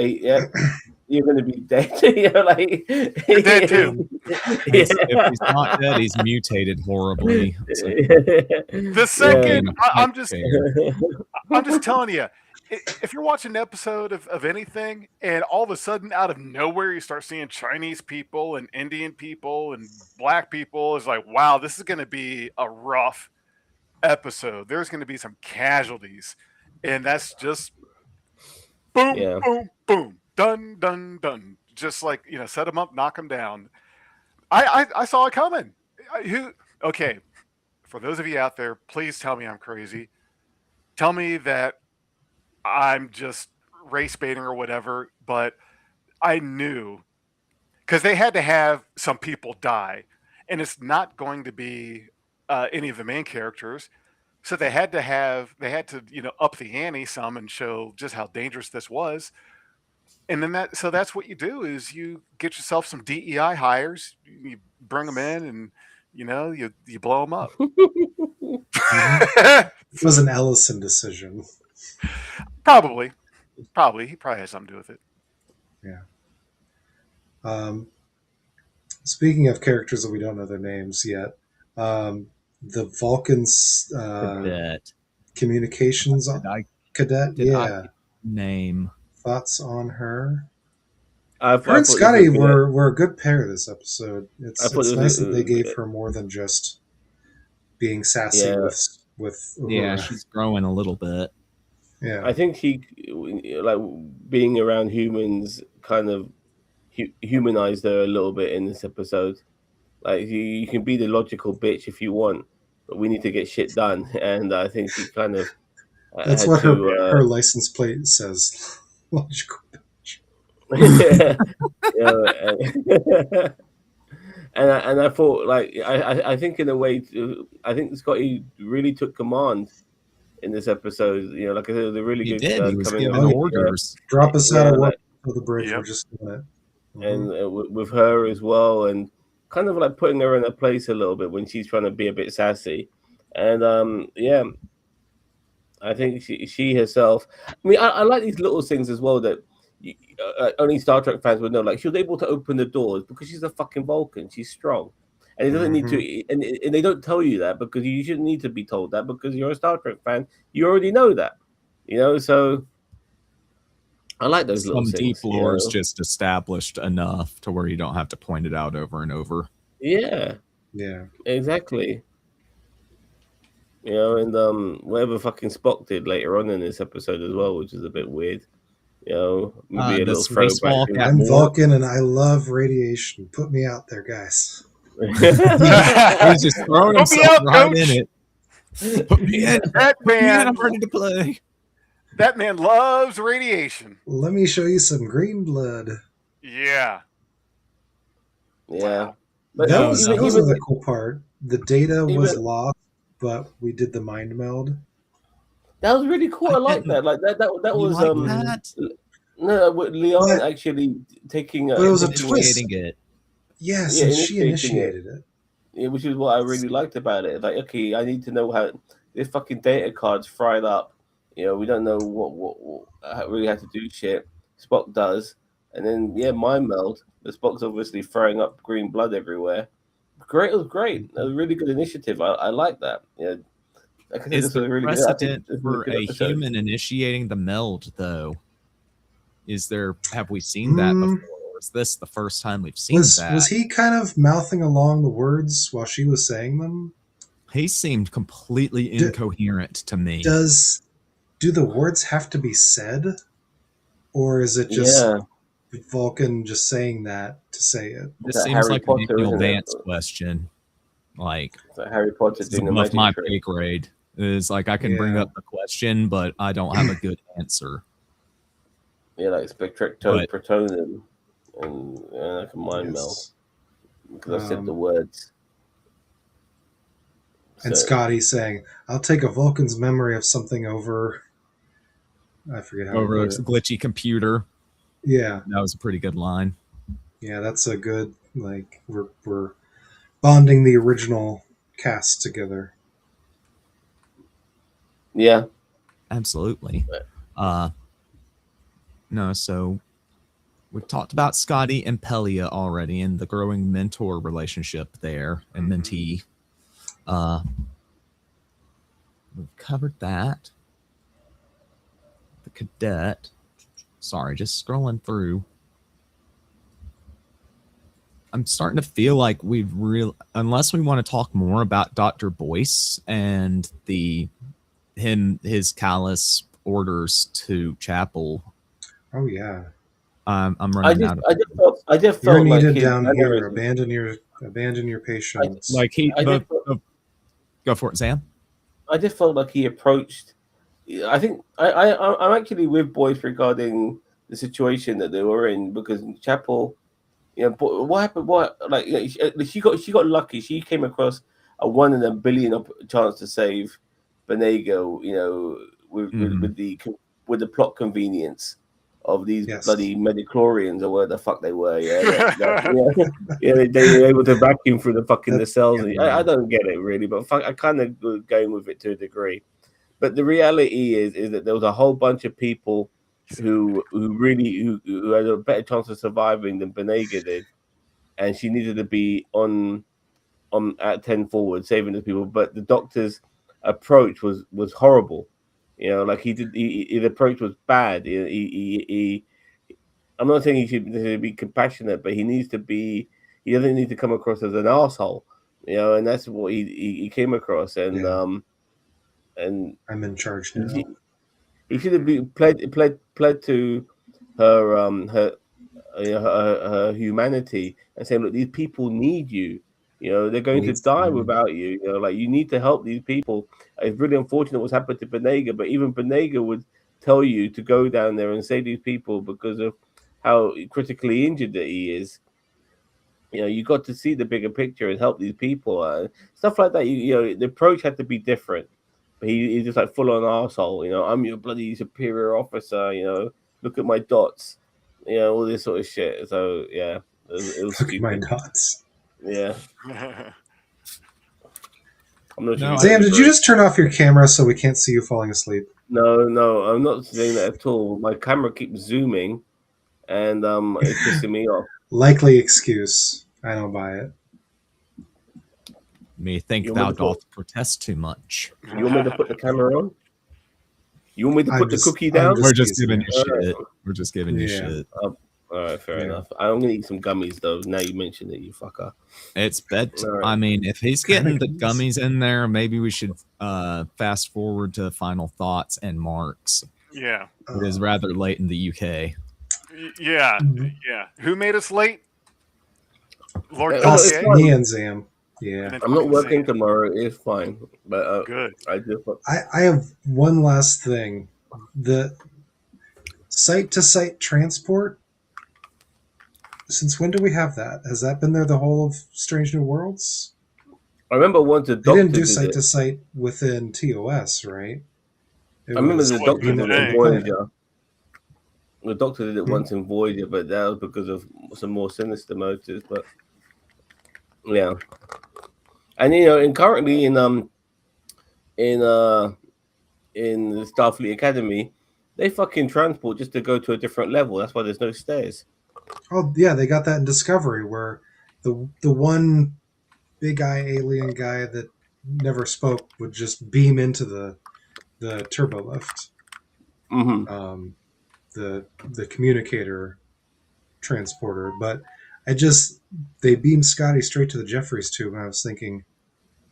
[SPEAKER 3] you're gonna be dead. You know, like
[SPEAKER 2] You're dead too.
[SPEAKER 1] if he's not dead, he's mutated horribly. So
[SPEAKER 2] The
[SPEAKER 1] he'll
[SPEAKER 3] yeah.
[SPEAKER 1] be
[SPEAKER 2] second
[SPEAKER 1] in a
[SPEAKER 2] I,
[SPEAKER 1] pipe
[SPEAKER 2] I'm just
[SPEAKER 1] chair.
[SPEAKER 2] I'm just telling you, if you're watching an episode of anything and all of a sudden out of nowhere you start seeing Chinese people and Indian people and black people, it's like, wow, this is going to be a rough episode. There's going to be some casualties. And that's just boom,
[SPEAKER 3] Yeah.
[SPEAKER 2] boom, boom, done, done, done. Just like, set them up, knock them down. I saw it coming. Okay, for those of you out there, please tell me I'm crazy. Tell me that I'm just race baiting or whatever, but I knew because they had to have some people die, and it's not going to be any of the main characters. So they had to up the ante some and show just how dangerous this was. And then that's what you do is you get yourself some DEI hires, you bring them in, and you blow them up.
[SPEAKER 4] Hmm. It was an Ellison decision.
[SPEAKER 2] Probably, probably he probably has something to do with it.
[SPEAKER 4] Yeah. Um, Speaking of characters that we don't know their names yet, the Vulcans
[SPEAKER 1] Cadet.
[SPEAKER 4] communications
[SPEAKER 1] Did I
[SPEAKER 4] cadet.
[SPEAKER 1] did I
[SPEAKER 4] Yeah.
[SPEAKER 1] name?
[SPEAKER 4] Thoughts on her?
[SPEAKER 3] I
[SPEAKER 4] Her and
[SPEAKER 3] thought this
[SPEAKER 4] Scotty
[SPEAKER 3] was gonna.
[SPEAKER 4] were a good pair this episode.
[SPEAKER 3] I thought
[SPEAKER 4] It's
[SPEAKER 3] this
[SPEAKER 4] nice that they
[SPEAKER 3] was,
[SPEAKER 4] gave her more than just being sassy
[SPEAKER 3] yeah.
[SPEAKER 4] with
[SPEAKER 1] Yeah,
[SPEAKER 4] Uhura.
[SPEAKER 1] she's growing a little bit.
[SPEAKER 4] Yeah,
[SPEAKER 3] I think she like being around humans kind of humanized her a little bit in this episode. Like you can be the logical bitch if you want, but we need to get shit done. And I think she kind of
[SPEAKER 4] that's
[SPEAKER 3] had
[SPEAKER 4] what
[SPEAKER 3] to.
[SPEAKER 4] her license plate says. Logical.
[SPEAKER 3] Yeah, and, and I thought like I think in a way I think Scotty really took command in this episode. You know, like I said, it was a really
[SPEAKER 1] He
[SPEAKER 3] good
[SPEAKER 1] did. He was
[SPEAKER 3] coming
[SPEAKER 1] giving
[SPEAKER 3] of
[SPEAKER 1] orders.
[SPEAKER 4] Drop us out
[SPEAKER 3] yeah,
[SPEAKER 4] of work
[SPEAKER 3] like,
[SPEAKER 4] for the bridge.
[SPEAKER 2] Yep.
[SPEAKER 4] We're just doing it.
[SPEAKER 3] and with her as well, and kind of like putting her in her place a little bit when she's trying to be a bit sassy. And yeah, I think she herself. I mean, I like these little things as well that only Star Trek fans would know. Like she was able to open the doors because she's a fucking Vulcan. She's strong, and it doesn't need to. And they don't tell you that because you shouldn't need to be told that because you're a Star Trek fan. You already know that, you know. So I like those little
[SPEAKER 1] Some
[SPEAKER 3] things.
[SPEAKER 1] deep lore is just established enough to where you don't have to point it out over and over.
[SPEAKER 3] Yeah,
[SPEAKER 4] Yeah.
[SPEAKER 3] exactly. You know, and whatever fucking Spock did later on in this episode as well, which is a bit weird. You know, maybe a
[SPEAKER 1] The
[SPEAKER 3] little throwback.
[SPEAKER 1] spacewalk
[SPEAKER 3] to-
[SPEAKER 1] at
[SPEAKER 4] I'm
[SPEAKER 1] Mort.
[SPEAKER 4] Vulcan and I love radiation. Put me out there, guys.
[SPEAKER 1] He's just throwing
[SPEAKER 2] Put me
[SPEAKER 1] himself
[SPEAKER 2] out,
[SPEAKER 1] right
[SPEAKER 2] coach.
[SPEAKER 1] in it. Put me in.
[SPEAKER 2] That
[SPEAKER 1] Put me in.
[SPEAKER 2] man,
[SPEAKER 1] I'm ready to play.
[SPEAKER 2] that man loves radiation.
[SPEAKER 4] Let me show you some green blood.
[SPEAKER 2] Yeah.
[SPEAKER 3] Yeah,
[SPEAKER 2] Wow.
[SPEAKER 3] but
[SPEAKER 4] That
[SPEAKER 1] No,
[SPEAKER 4] was
[SPEAKER 1] no.
[SPEAKER 4] that was the cool part. The data was
[SPEAKER 3] even-
[SPEAKER 4] lost, but we did the mind meld.
[SPEAKER 3] that was really cool. I like
[SPEAKER 1] didn't-
[SPEAKER 3] that. Like that
[SPEAKER 1] You
[SPEAKER 3] was
[SPEAKER 1] like
[SPEAKER 3] that.
[SPEAKER 1] that?
[SPEAKER 3] No, with Leon
[SPEAKER 4] But-
[SPEAKER 3] actually taking.
[SPEAKER 4] but it was a
[SPEAKER 3] taking
[SPEAKER 4] twist.
[SPEAKER 1] Initiating it.
[SPEAKER 4] Yes,
[SPEAKER 3] Yeah,
[SPEAKER 4] and she
[SPEAKER 3] initiating it.
[SPEAKER 4] initiated it.
[SPEAKER 3] Yeah, which is what I really liked about it. Like, okay, I need to know how this fucking data card's fried up. You know, we don't know what really had to do shit. Spock does, and then yeah, mind meld. The Spock's obviously throwing up green blood everywhere. Great, it was great. It was a really good initiative. I like that. Yeah, like I said,
[SPEAKER 1] Is
[SPEAKER 3] this was
[SPEAKER 1] the
[SPEAKER 3] a really
[SPEAKER 1] precedent
[SPEAKER 3] good,
[SPEAKER 1] for a human initiating the meld, though? Have we seen that before? Or is this the first time we've seen that?
[SPEAKER 4] Was he kind of mouthing along the words while she was saying them?
[SPEAKER 1] He seemed completely incoherent to me.
[SPEAKER 4] Do the words have to be said, or is it just Vulcan just saying that to say it?
[SPEAKER 1] This
[SPEAKER 3] That
[SPEAKER 1] seems
[SPEAKER 3] Harry
[SPEAKER 1] like
[SPEAKER 3] Potter,
[SPEAKER 1] a Daniel
[SPEAKER 3] isn't it?
[SPEAKER 1] Vance question. Like,
[SPEAKER 3] Harry Potter
[SPEAKER 1] this is
[SPEAKER 3] doing the
[SPEAKER 1] above
[SPEAKER 3] magic
[SPEAKER 1] my
[SPEAKER 3] trick.
[SPEAKER 1] pay grade. It's like I can bring
[SPEAKER 4] Yeah.
[SPEAKER 1] up the question, but I don't have a good answer.
[SPEAKER 3] Yeah, like spectrectoprotonum and like a mind meld
[SPEAKER 4] Yes.
[SPEAKER 3] because I said the words.
[SPEAKER 4] And
[SPEAKER 3] So-
[SPEAKER 4] Scotty saying, "I'll take a Vulcan's memory of something over." I forget how.
[SPEAKER 1] Over
[SPEAKER 4] he
[SPEAKER 1] a
[SPEAKER 4] put it.
[SPEAKER 1] glitchy computer.
[SPEAKER 4] Yeah,
[SPEAKER 1] That was a pretty good line.
[SPEAKER 4] yeah, that's a good like we're bonding the original cast together.
[SPEAKER 3] Yeah,
[SPEAKER 1] Absolutely. No, so we've talked about Scotty and Pelia already and the growing mentor relationship there and mentee. We've covered that. The cadet. Sorry, just scrolling through. I'm starting to feel like we've unless we want to talk more about Dr. Boyce and his callous orders to Chapel.
[SPEAKER 4] Oh yeah,
[SPEAKER 1] I'm running out of
[SPEAKER 3] I just
[SPEAKER 4] you're
[SPEAKER 3] felt like
[SPEAKER 4] needed
[SPEAKER 3] his
[SPEAKER 4] down here.
[SPEAKER 3] mannerisms-
[SPEAKER 4] Abandon your patients.
[SPEAKER 1] like he.
[SPEAKER 3] I just-
[SPEAKER 1] Go for it, Sam.
[SPEAKER 3] I just felt like he approached. I think I'm actually with Boyce regarding the situation that they were in because Chapel. You know, but what happened? She got lucky. She came across a 1 in a billion chance to save Benego. You know, with the plot convenience of these
[SPEAKER 4] Yes.
[SPEAKER 3] bloody Medichlorians or whatever the fuck they were. They were able to vacuum through the fucking
[SPEAKER 4] That's
[SPEAKER 3] nacelles.
[SPEAKER 4] yeah.
[SPEAKER 3] I don't get it really, but I kind of going with it to a degree. But the reality is that there was a whole bunch of people who had a better chance of surviving than Benega did, and she needed to be on at 10 forward saving the people. But the doctor's approach was horrible. You know, like his approach was bad. I'm not saying he should be compassionate, but he doesn't need to come across as an asshole. You know, and that's what he came across. And
[SPEAKER 4] Yeah.
[SPEAKER 3] and
[SPEAKER 4] I'm in charge now.
[SPEAKER 3] he should have been pled to her her humanity and saying, look, these people need you. You know, they're going to
[SPEAKER 1] Needs
[SPEAKER 3] die
[SPEAKER 1] you.
[SPEAKER 3] without you. You know, like you need to help these people. It's really unfortunate what's happened to Benega, but even Benega would tell you to go down there and save these people because of how critically injured that he is. You know, you got to see the bigger picture and help these people. Stuff like that. You know, the approach had to be different. But he's just like full on arsehole, you know. I'm your bloody superior officer, you know. Look at my dots, you know, all this sort of shit. So yeah, it was
[SPEAKER 4] Look at my
[SPEAKER 3] stupid.
[SPEAKER 4] dots.
[SPEAKER 3] Yeah, I'm not sure
[SPEAKER 1] No,
[SPEAKER 3] if you
[SPEAKER 4] Zam,
[SPEAKER 3] guys
[SPEAKER 4] did you
[SPEAKER 3] agree.
[SPEAKER 4] just turn off your camera so we can't see you falling asleep?
[SPEAKER 3] No, I'm not saying that at all. My camera keeps zooming, and it's pissing me off.
[SPEAKER 4] Likely excuse. I don't buy it.
[SPEAKER 1] me think
[SPEAKER 3] You want me
[SPEAKER 1] thou
[SPEAKER 3] to put
[SPEAKER 1] doth protest too much.
[SPEAKER 3] you want me to put the camera on? You want me to put the cookie
[SPEAKER 4] I'm
[SPEAKER 3] down?
[SPEAKER 1] We're
[SPEAKER 4] just
[SPEAKER 1] just
[SPEAKER 4] teasing
[SPEAKER 1] giving
[SPEAKER 4] you.
[SPEAKER 1] you shit. We're just giving you
[SPEAKER 4] Yeah.
[SPEAKER 1] shit.
[SPEAKER 3] All right, fair
[SPEAKER 4] Yeah.
[SPEAKER 3] enough. I'm gonna eat some gummies though. Now you mentioned it, you fucker.
[SPEAKER 1] It's bed.
[SPEAKER 3] All right.
[SPEAKER 1] I mean, if he's
[SPEAKER 4] Kinda
[SPEAKER 1] getting the
[SPEAKER 4] gummies.
[SPEAKER 1] gummies in there, maybe we should fast forward to final thoughts and marks.
[SPEAKER 2] Yeah.
[SPEAKER 1] It is rather late in the UK.
[SPEAKER 2] Yeah. Yeah. Who made us late? Lord
[SPEAKER 3] Well, it's
[SPEAKER 2] Dossier?
[SPEAKER 3] fine.
[SPEAKER 4] Me and Zam.
[SPEAKER 2] And
[SPEAKER 4] Yeah.
[SPEAKER 2] then
[SPEAKER 3] I'm not
[SPEAKER 2] fucking
[SPEAKER 3] working
[SPEAKER 2] Zan.
[SPEAKER 3] tomorrow. It's fine, but
[SPEAKER 2] Good.
[SPEAKER 3] I just
[SPEAKER 4] I have one last thing. The site to site transport. Since when do we have that? Has that been there the whole of Strange New Worlds?
[SPEAKER 3] I remember once the
[SPEAKER 4] They didn't
[SPEAKER 3] doctor
[SPEAKER 4] do
[SPEAKER 3] did
[SPEAKER 4] site
[SPEAKER 3] it.
[SPEAKER 4] to site within TOS, right? It
[SPEAKER 3] I remember
[SPEAKER 4] was
[SPEAKER 3] the
[SPEAKER 2] That wasn't
[SPEAKER 3] doctor
[SPEAKER 2] a
[SPEAKER 3] did it in
[SPEAKER 2] thing.
[SPEAKER 3] Voyager. The doctor did it
[SPEAKER 4] Hmm.
[SPEAKER 3] once in Voyager, but that was because of some more sinister motives. But yeah, and you know, and currently in uh in the Starfleet Academy, they fucking transport just to go to a different level. That's why there's no stairs.
[SPEAKER 4] Oh yeah, they got that in Discovery where the one big eye alien guy that never spoke would just beam into the turbo lift.
[SPEAKER 3] Hmm.
[SPEAKER 4] The communicator transporter, but I just they beamed Scotty straight to the Jeffries tube, and I was thinking,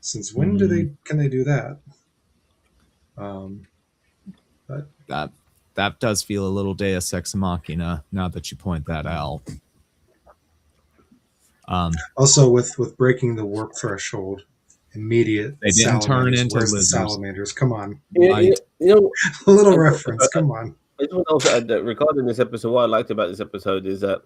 [SPEAKER 4] since when do they can they do that? But
[SPEAKER 1] That does feel a little Deus Ex Machina. Now that you point that out.
[SPEAKER 4] also with breaking the warp threshold, immediate
[SPEAKER 1] They didn't turn
[SPEAKER 4] salamanders.
[SPEAKER 1] into
[SPEAKER 4] Where's the
[SPEAKER 1] lizards.
[SPEAKER 4] salamanders? Come on,
[SPEAKER 1] I
[SPEAKER 3] You know,
[SPEAKER 4] a little
[SPEAKER 3] I,
[SPEAKER 4] reference. Come on.
[SPEAKER 3] I just want to also add that regarding this episode, what I liked about this episode is that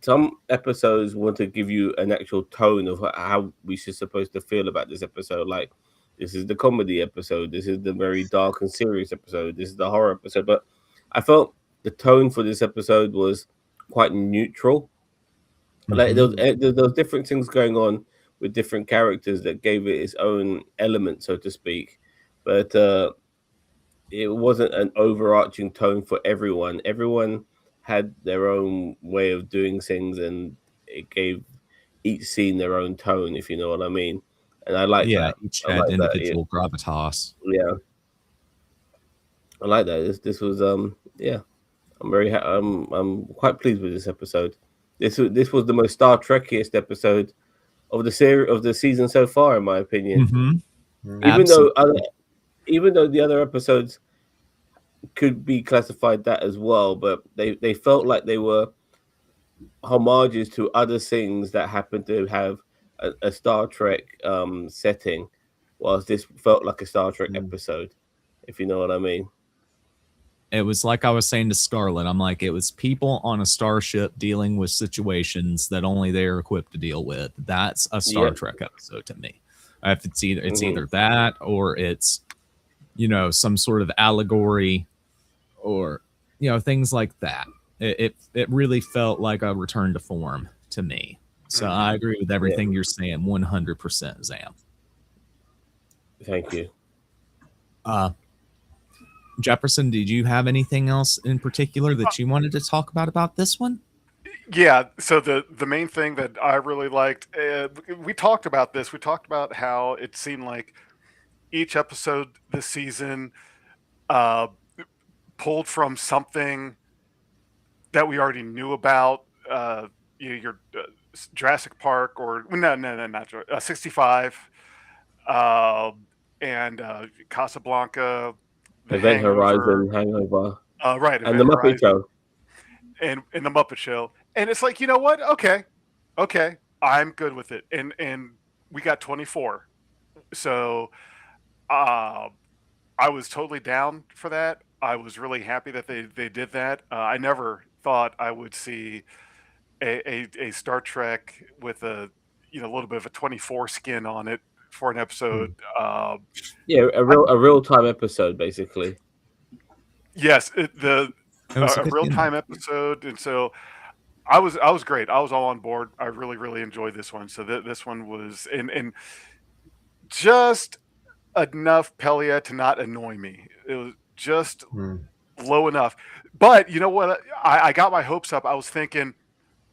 [SPEAKER 3] some episodes want to give you an actual tone of how we should supposed to feel about this episode. Like, this is the comedy episode, this is the very dark and serious episode, this is the horror episode. But I felt the tone for this episode was quite neutral. Like there was different things going on with different characters that gave it its own element, so to speak. But it wasn't an overarching tone for everyone. Everyone had their own way of doing things, and it gave each scene their own tone, if you know what I mean. And I like
[SPEAKER 1] yeah,
[SPEAKER 3] that.
[SPEAKER 1] each
[SPEAKER 3] I
[SPEAKER 1] had
[SPEAKER 3] like that. Yeah,
[SPEAKER 1] individual gravitas.
[SPEAKER 3] yeah. I like that. This was yeah. I'm quite pleased with this episode. This was the most Star Trekiest episode of the series of the season so far, in my opinion.
[SPEAKER 1] Mm-hmm.
[SPEAKER 3] Even though
[SPEAKER 1] Absolutely.
[SPEAKER 3] even though the other episodes could be classified that as well, but they felt like they were homages to other things that happened to have a Star Trek setting, whilst this felt like a Star Trek episode, if you know what I mean.
[SPEAKER 1] It was like I was saying to Scarlett. I'm like, it was people on a starship dealing with situations that only they're equipped to deal with. That's a Star
[SPEAKER 3] Yeah.
[SPEAKER 1] Trek episode to me. If it's either
[SPEAKER 3] Mhm.
[SPEAKER 1] either that or it's some sort of allegory or things like that. It really felt like a return to form to me. So I agree with everything you're saying 100%, Zam.
[SPEAKER 3] Thank you.
[SPEAKER 1] Jefferson, did you have anything else in particular that you wanted to talk about this one?
[SPEAKER 2] Yeah. So the main thing that I really liked, we talked about this. We talked about how it seemed like each episode this season uh, pulled from something that we already knew about. Your Jurassic Park, or no, not 65, uh, and Casablanca, The
[SPEAKER 3] Event
[SPEAKER 2] Hangover,
[SPEAKER 3] Horizon, Hangover,
[SPEAKER 2] right,
[SPEAKER 3] and the
[SPEAKER 2] Event
[SPEAKER 3] Muppet
[SPEAKER 2] Horizon,
[SPEAKER 3] Show.
[SPEAKER 2] and the Muppet Show. And it's like, you know what? Okay, I'm good with it. And we got 24, so uh, I was totally down for that. I was really happy that they did that. I never thought I would see a Star Trek with a little bit of a 24 skin on it for an episode.
[SPEAKER 3] Yeah, a real time episode basically.
[SPEAKER 2] Yes,
[SPEAKER 1] It was a
[SPEAKER 2] a
[SPEAKER 1] good
[SPEAKER 2] real
[SPEAKER 1] gimmick.
[SPEAKER 2] time episode, and so I was great. I was all on board. I really enjoyed this one. So this one was and just enough Pelia to not annoy me. It was just
[SPEAKER 4] Hmm.
[SPEAKER 2] low enough. But you know what? I got my hopes up. I was thinking,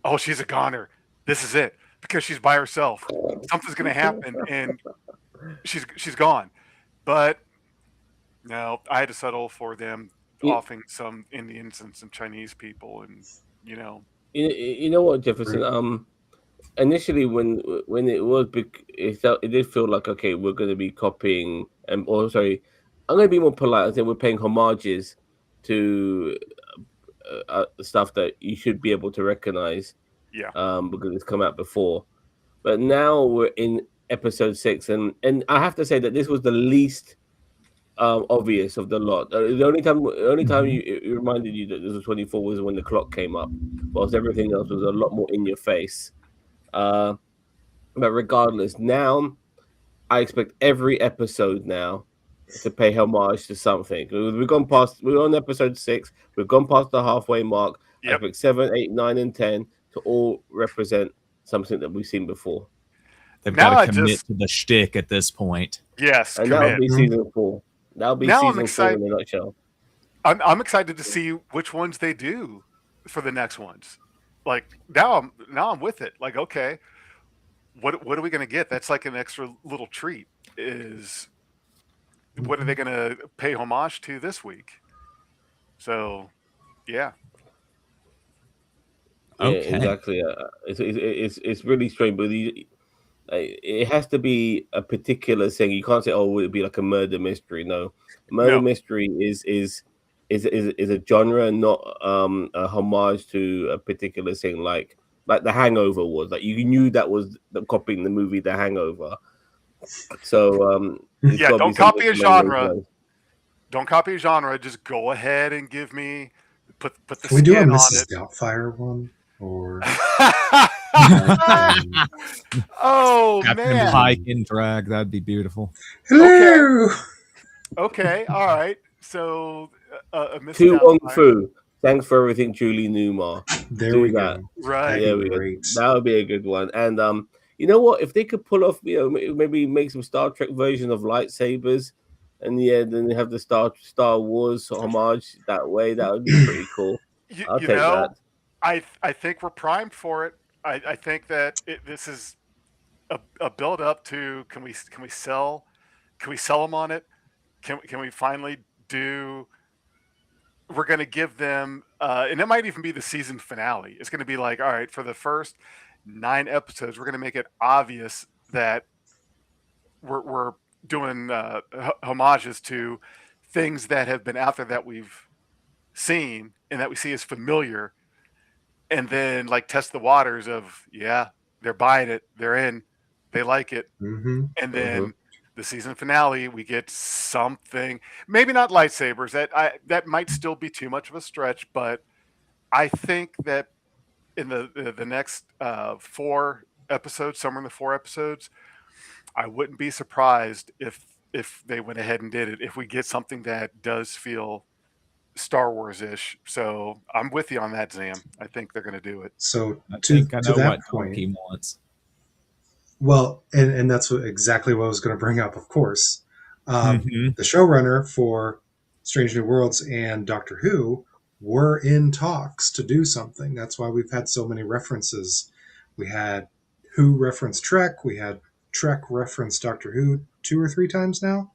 [SPEAKER 2] oh, she's a goner. This is it because she's by herself. Something's gonna happen, and she's gone. But no, I had to settle for them
[SPEAKER 3] You,
[SPEAKER 2] offing some Indians and some Chinese people, and you know,
[SPEAKER 3] you know what, Jefferson?
[SPEAKER 4] Right.
[SPEAKER 3] Initially when it was big, it did feel like, okay, we're going to be copying, or sorry, I'm going to be more polite. I think we're paying homages to stuff that you should be able to recognize,
[SPEAKER 2] yeah,
[SPEAKER 3] because it's come out before. But now we're in episode 6, and I have to say that this was the least obvious of the lot. The only time
[SPEAKER 4] Mhm.
[SPEAKER 3] it reminded you that this was 24 was when the clock came up, whilst everything else was a lot more in your face. Uh, but regardless, now I expect every episode now to pay homage to something. We've gone past. We're on episode 6. We've gone past the halfway mark. I
[SPEAKER 2] yep.
[SPEAKER 3] expect 7, 8, 9, and 10 to all represent something that we've seen before,
[SPEAKER 1] They've got
[SPEAKER 2] Now
[SPEAKER 1] to
[SPEAKER 2] I
[SPEAKER 1] commit
[SPEAKER 2] just
[SPEAKER 1] to the shtick at this point.
[SPEAKER 2] yes,
[SPEAKER 3] and that'll
[SPEAKER 2] commit.
[SPEAKER 3] be
[SPEAKER 4] Mhm.
[SPEAKER 3] season 4. That'll be
[SPEAKER 2] Now I'm
[SPEAKER 3] season 4
[SPEAKER 2] excited.
[SPEAKER 3] in a nutshell.
[SPEAKER 2] I'm excited to see which ones they do for the next ones. Like now I'm with it. Like okay, what are we gonna get? That's like an extra little treat. Is what are they
[SPEAKER 4] Mhm.
[SPEAKER 2] gonna pay homage to this week? So yeah,
[SPEAKER 3] Yeah,
[SPEAKER 1] Okay.
[SPEAKER 3] exactly. It's really strange, but it has to be a particular thing. You can't say, "Oh, would it be like a murder mystery?" No, murder
[SPEAKER 2] no,
[SPEAKER 3] mystery is a genre, not a homage to a particular thing. Like The Hangover was. Like you knew that was copying the movie The Hangover. So it's
[SPEAKER 2] yeah.
[SPEAKER 3] got to be
[SPEAKER 2] Don't
[SPEAKER 3] something
[SPEAKER 2] copy a
[SPEAKER 3] along those
[SPEAKER 2] genre.
[SPEAKER 3] lines.
[SPEAKER 2] Don't copy a genre. Just go ahead and give me put the
[SPEAKER 4] Can we do a
[SPEAKER 2] skin on
[SPEAKER 4] Mrs.
[SPEAKER 2] it.
[SPEAKER 4] Doubtfire one, or like
[SPEAKER 2] oh
[SPEAKER 1] Captain
[SPEAKER 2] man.
[SPEAKER 1] Pike in drag. That'd be beautiful.
[SPEAKER 2] Okay.
[SPEAKER 4] hello?
[SPEAKER 2] Okay. All right. So a Mrs.
[SPEAKER 3] Tu Wong
[SPEAKER 2] Doubtfire.
[SPEAKER 3] Fu. Thanks for everything, Julie Newmar.
[SPEAKER 4] There
[SPEAKER 3] Do
[SPEAKER 4] we
[SPEAKER 3] that.
[SPEAKER 4] go.
[SPEAKER 2] Right.
[SPEAKER 4] That'd
[SPEAKER 3] Yeah,
[SPEAKER 4] be
[SPEAKER 3] we
[SPEAKER 4] great.
[SPEAKER 3] that would be a good one. And you know what? If they could pull off, maybe make some Star Trek version of lightsabers, and yeah, then they have the Star Wars homage that way. That would be pretty cool. I'll
[SPEAKER 2] You
[SPEAKER 3] take
[SPEAKER 2] know,
[SPEAKER 3] that.
[SPEAKER 2] I think we're primed for it. I think that this is a build up to can we sell them on it? Can we finally do? We're going to give them, and it might even be the season finale. It's going to be like, all right, for the first 9 episodes, we're going to make it obvious that we're doing homages to things that have been out there that we've seen and that we see as familiar, and then like test the waters of yeah, they're buying it, they're in, they like it,
[SPEAKER 4] Hmm.
[SPEAKER 2] and
[SPEAKER 3] Hmm.
[SPEAKER 2] then the season finale we get something, maybe not lightsabers, that might still be too much of a stretch, but I think that in the next 4 episodes, somewhere in the 4 episodes, I wouldn't be surprised if they went ahead and did it, if we get something that does feel Star Wars ish. So I'm with you on that, Zam. I think they're going to do it.
[SPEAKER 4] So
[SPEAKER 1] I
[SPEAKER 4] to
[SPEAKER 1] think I
[SPEAKER 4] to
[SPEAKER 1] know what
[SPEAKER 4] that point,
[SPEAKER 1] Donkey wants.
[SPEAKER 4] well, and that's exactly what I was going to bring up. Of course,
[SPEAKER 1] Hmm.
[SPEAKER 4] the showrunner for Strange New Worlds and Doctor Who were in talks to do something. That's why we've had so many references. We had Who reference Trek. We had Trek reference Doctor Who 2 or 3 times now.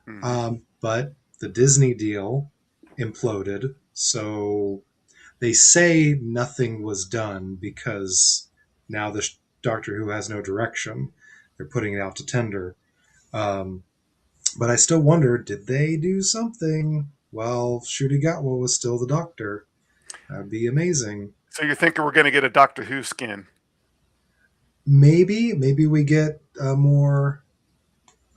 [SPEAKER 2] Hmm.
[SPEAKER 4] But the Disney deal imploded, so they say nothing was done because now the Doctor Who has no direction. They're putting it out to tender. Um, but I still wonder, did they do something? Well, Ncuti Gatwa was still the Doctor. That'd be amazing.
[SPEAKER 2] So you're thinking we're going to get a Doctor Who skin?
[SPEAKER 4] Maybe we get a more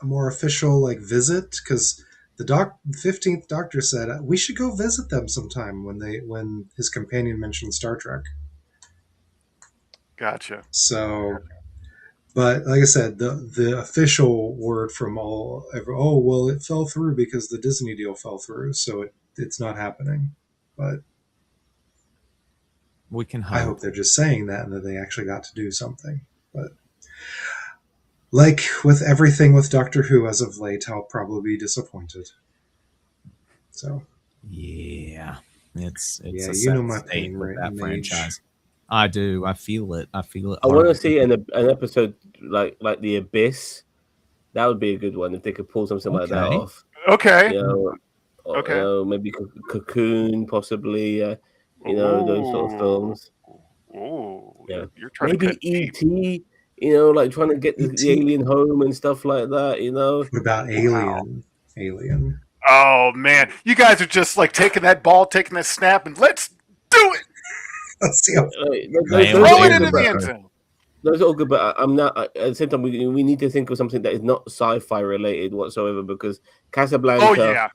[SPEAKER 4] official like visit, because the 15th Doctor said we should go visit them sometime when his companion mentioned Star Trek.
[SPEAKER 2] Gotcha.
[SPEAKER 4] So But like I said, the official word from oh well, it fell through because the Disney deal fell through, so it's not happening. But
[SPEAKER 1] We can
[SPEAKER 4] I hope
[SPEAKER 1] hope.
[SPEAKER 4] they're just saying that and that they actually got to do something. But like with everything with Doctor Who as of late, I'll probably be disappointed. So
[SPEAKER 1] Yeah, it's
[SPEAKER 4] yeah,
[SPEAKER 1] a
[SPEAKER 4] you know
[SPEAKER 1] sad
[SPEAKER 4] my
[SPEAKER 1] state
[SPEAKER 4] pain,
[SPEAKER 1] with
[SPEAKER 4] right,
[SPEAKER 1] that
[SPEAKER 4] Mage?
[SPEAKER 1] franchise. I do. I feel it. I feel it
[SPEAKER 3] I want to
[SPEAKER 1] hard.
[SPEAKER 3] see an episode like the Abyss. That would be a good one if they could pull something like that
[SPEAKER 1] Okay.
[SPEAKER 3] off.
[SPEAKER 2] Okay.
[SPEAKER 3] You know, or,
[SPEAKER 2] Okay.
[SPEAKER 3] maybe Cocoon, possibly. Those sort of
[SPEAKER 2] Ooh.
[SPEAKER 3] films.
[SPEAKER 2] Ooh.
[SPEAKER 3] Yeah,
[SPEAKER 2] You're trying to cut
[SPEAKER 3] maybe
[SPEAKER 2] deep.
[SPEAKER 3] ET. Like trying to get the
[SPEAKER 4] E.T.
[SPEAKER 3] alien home and stuff like that.
[SPEAKER 4] What about
[SPEAKER 2] Wow.
[SPEAKER 4] Alien? Alien.
[SPEAKER 2] Oh man, you guys are just like taking that ball, taking that snap, and let's do it.
[SPEAKER 4] Let's see how
[SPEAKER 3] Those
[SPEAKER 1] Nailed
[SPEAKER 3] are
[SPEAKER 2] Throw
[SPEAKER 3] all
[SPEAKER 2] it
[SPEAKER 3] good,
[SPEAKER 2] into the
[SPEAKER 3] but
[SPEAKER 2] end zone.
[SPEAKER 3] those are all good. But I'm not. At the same time, we need to think of something that is not sci-fi related whatsoever because
[SPEAKER 2] Oh
[SPEAKER 3] Casablanca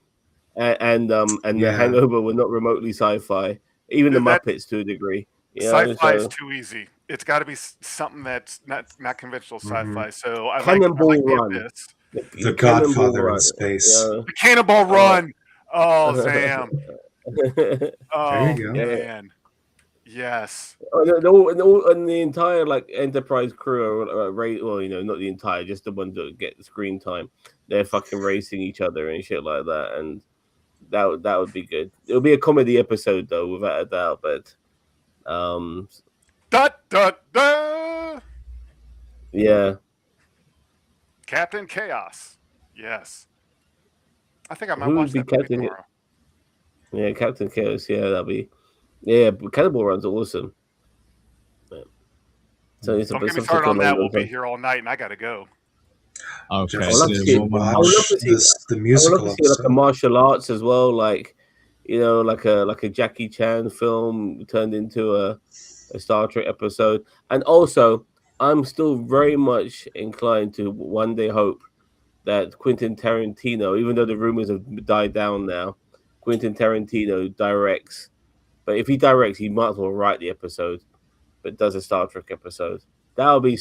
[SPEAKER 2] yeah,
[SPEAKER 3] and The
[SPEAKER 4] yeah.
[SPEAKER 3] Hangover were not remotely sci-fi. Even the
[SPEAKER 2] that
[SPEAKER 3] Muppets to a degree.
[SPEAKER 2] sci-fi is
[SPEAKER 3] So
[SPEAKER 2] too easy. It's got to be something that's not conventional
[SPEAKER 4] Hmm.
[SPEAKER 2] sci-fi. So I like
[SPEAKER 3] Cannonball
[SPEAKER 2] the
[SPEAKER 3] Run,
[SPEAKER 2] Abyss,
[SPEAKER 4] The
[SPEAKER 3] Cannonball
[SPEAKER 4] Godfather in
[SPEAKER 3] Run.
[SPEAKER 4] space.
[SPEAKER 2] the Cannonball
[SPEAKER 3] Uh,
[SPEAKER 2] Run. Oh Zam.
[SPEAKER 4] There
[SPEAKER 2] Oh
[SPEAKER 4] you go.
[SPEAKER 3] yeah.
[SPEAKER 2] man. Yes.
[SPEAKER 3] And the entire like Enterprise crew well, not the entire, just the ones that get the screen time. They're fucking racing each other and shit like that, and that would be good. It'll be a comedy episode though, without a doubt. But
[SPEAKER 2] Da da da.
[SPEAKER 3] yeah,
[SPEAKER 2] Captain Chaos. Yes. I think I might
[SPEAKER 3] who would
[SPEAKER 2] watch
[SPEAKER 3] be
[SPEAKER 2] that movie
[SPEAKER 3] Captain?
[SPEAKER 2] tomorrow.
[SPEAKER 3] Yeah, Captain Chaos. Yeah, that'll be. Yeah, but Cannibal Run's awesome. Yeah. So it's
[SPEAKER 2] Don't get me
[SPEAKER 3] something
[SPEAKER 2] started
[SPEAKER 3] to
[SPEAKER 2] on that. We'll
[SPEAKER 3] long
[SPEAKER 2] be
[SPEAKER 3] term.
[SPEAKER 2] here all night, and I gotta go.
[SPEAKER 1] Okay.
[SPEAKER 3] I would
[SPEAKER 1] So
[SPEAKER 3] love to see it.
[SPEAKER 1] we'll
[SPEAKER 3] I would love
[SPEAKER 4] Watch
[SPEAKER 3] to see.
[SPEAKER 4] the
[SPEAKER 3] I would love
[SPEAKER 4] musical
[SPEAKER 3] to see like a
[SPEAKER 4] episode.
[SPEAKER 3] martial arts as well, like like a Jackie Chan film turned into a Star Trek episode. And also, I'm still very much inclined to one day hope that Quentin Tarantino, even though the rumors have died down now, Quentin Tarantino directs. But if he directs, he might as well write the episode, but does a Star Trek episode. That'll be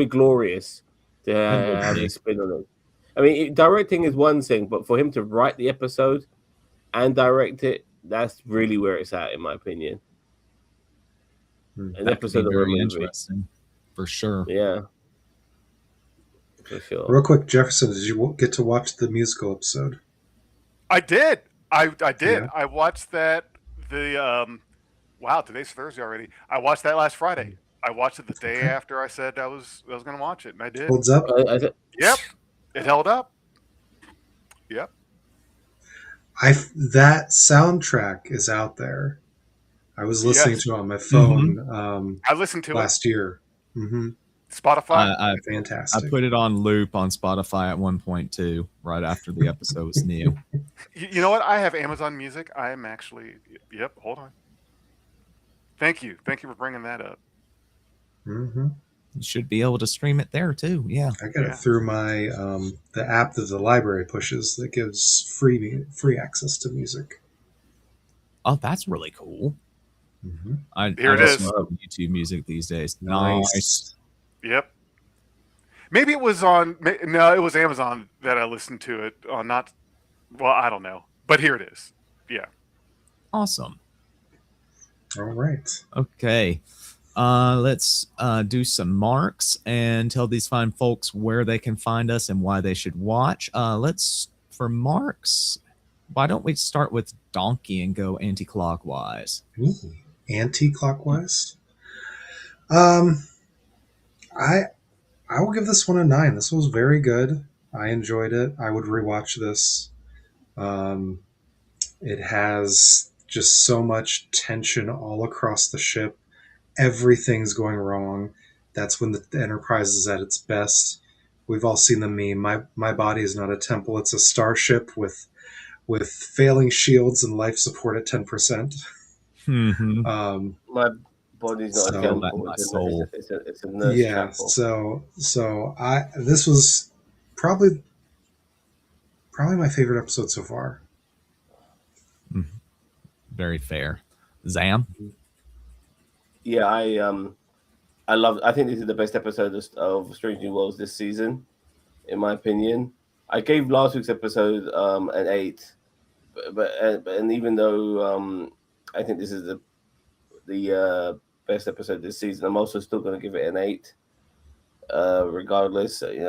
[SPEAKER 3] glorious to
[SPEAKER 1] It would
[SPEAKER 3] have
[SPEAKER 1] be.
[SPEAKER 3] his spin on it. I mean, directing is one thing, but for him to write the episode and direct it, that's really where it's at, in my opinion.
[SPEAKER 4] Hmm.
[SPEAKER 3] An
[SPEAKER 1] That could be
[SPEAKER 3] episode of a
[SPEAKER 1] very
[SPEAKER 3] movie.
[SPEAKER 1] interesting, for sure.
[SPEAKER 3] Yeah, for sure.
[SPEAKER 4] Real quick, Jefferson, did you get to watch the musical episode?
[SPEAKER 2] I did. I did.
[SPEAKER 4] Yeah.
[SPEAKER 2] I watched that. Wow, today's Thursday already. I watched that last Friday. I watched it the day
[SPEAKER 4] Okay.
[SPEAKER 2] after I said I was going to watch it, and I did.
[SPEAKER 4] Holds up.
[SPEAKER 2] Yep, it held up. Yep.
[SPEAKER 4] That soundtrack is out there. I was listening
[SPEAKER 2] Yes,
[SPEAKER 4] to it on my phone
[SPEAKER 2] I listened to
[SPEAKER 4] last year. Hmm.
[SPEAKER 2] it. Spotify.
[SPEAKER 1] I
[SPEAKER 4] Fantastic.
[SPEAKER 1] put it on loop on Spotify at one point too, right after the episode was new.
[SPEAKER 2] You know what? I have Amazon Music. I am actually. Yep. Hold on. Thank you. Thank you for bringing that up.
[SPEAKER 4] Hmm.
[SPEAKER 1] You should be able to stream it there too. Yeah.
[SPEAKER 4] I got
[SPEAKER 2] Yeah.
[SPEAKER 4] it through my the app that the library pushes that gives free access to music.
[SPEAKER 1] Oh, that's really cool.
[SPEAKER 4] Hmm.
[SPEAKER 2] Here
[SPEAKER 1] I
[SPEAKER 2] it
[SPEAKER 1] listen
[SPEAKER 2] is.
[SPEAKER 1] to YouTube music these days. Nice.
[SPEAKER 2] Yep. Maybe it was on. No, it was Amazon that I listened to it on. Not. Well, I don't know. But here it is. Yeah.
[SPEAKER 1] Awesome.
[SPEAKER 4] All right.
[SPEAKER 1] Okay. Let's do some marks and tell these fine folks where they can find us and why they should watch. For marks, why don't we start with Donkey and go anti-clockwise?
[SPEAKER 4] Ooh, anti-clockwise. Um, I will give this one a 9. This was very good. I enjoyed it. I would rewatch this. Um, it has just so much tension all across the ship. Everything's going wrong. That's when the Enterprise is at its best. We've all seen the meme. My body is not a temple; it's a starship with failing shields and life support at 10%.
[SPEAKER 1] Mm-hmm.
[SPEAKER 3] My body's not
[SPEAKER 4] So-
[SPEAKER 3] a
[SPEAKER 1] Feel that in
[SPEAKER 3] temple.
[SPEAKER 1] my
[SPEAKER 3] It's
[SPEAKER 1] soul.
[SPEAKER 3] a nurse
[SPEAKER 4] Yeah.
[SPEAKER 3] chapel.
[SPEAKER 4] So this was probably my favorite episode so far.
[SPEAKER 1] Very fair. Zam?
[SPEAKER 3] Yeah, I think this is the best episode of Strange New Worlds this season, in my opinion. I gave last week's episode an 8, and even though I think this is the best episode this season, I'm also still going to give it an 8. Regardless, it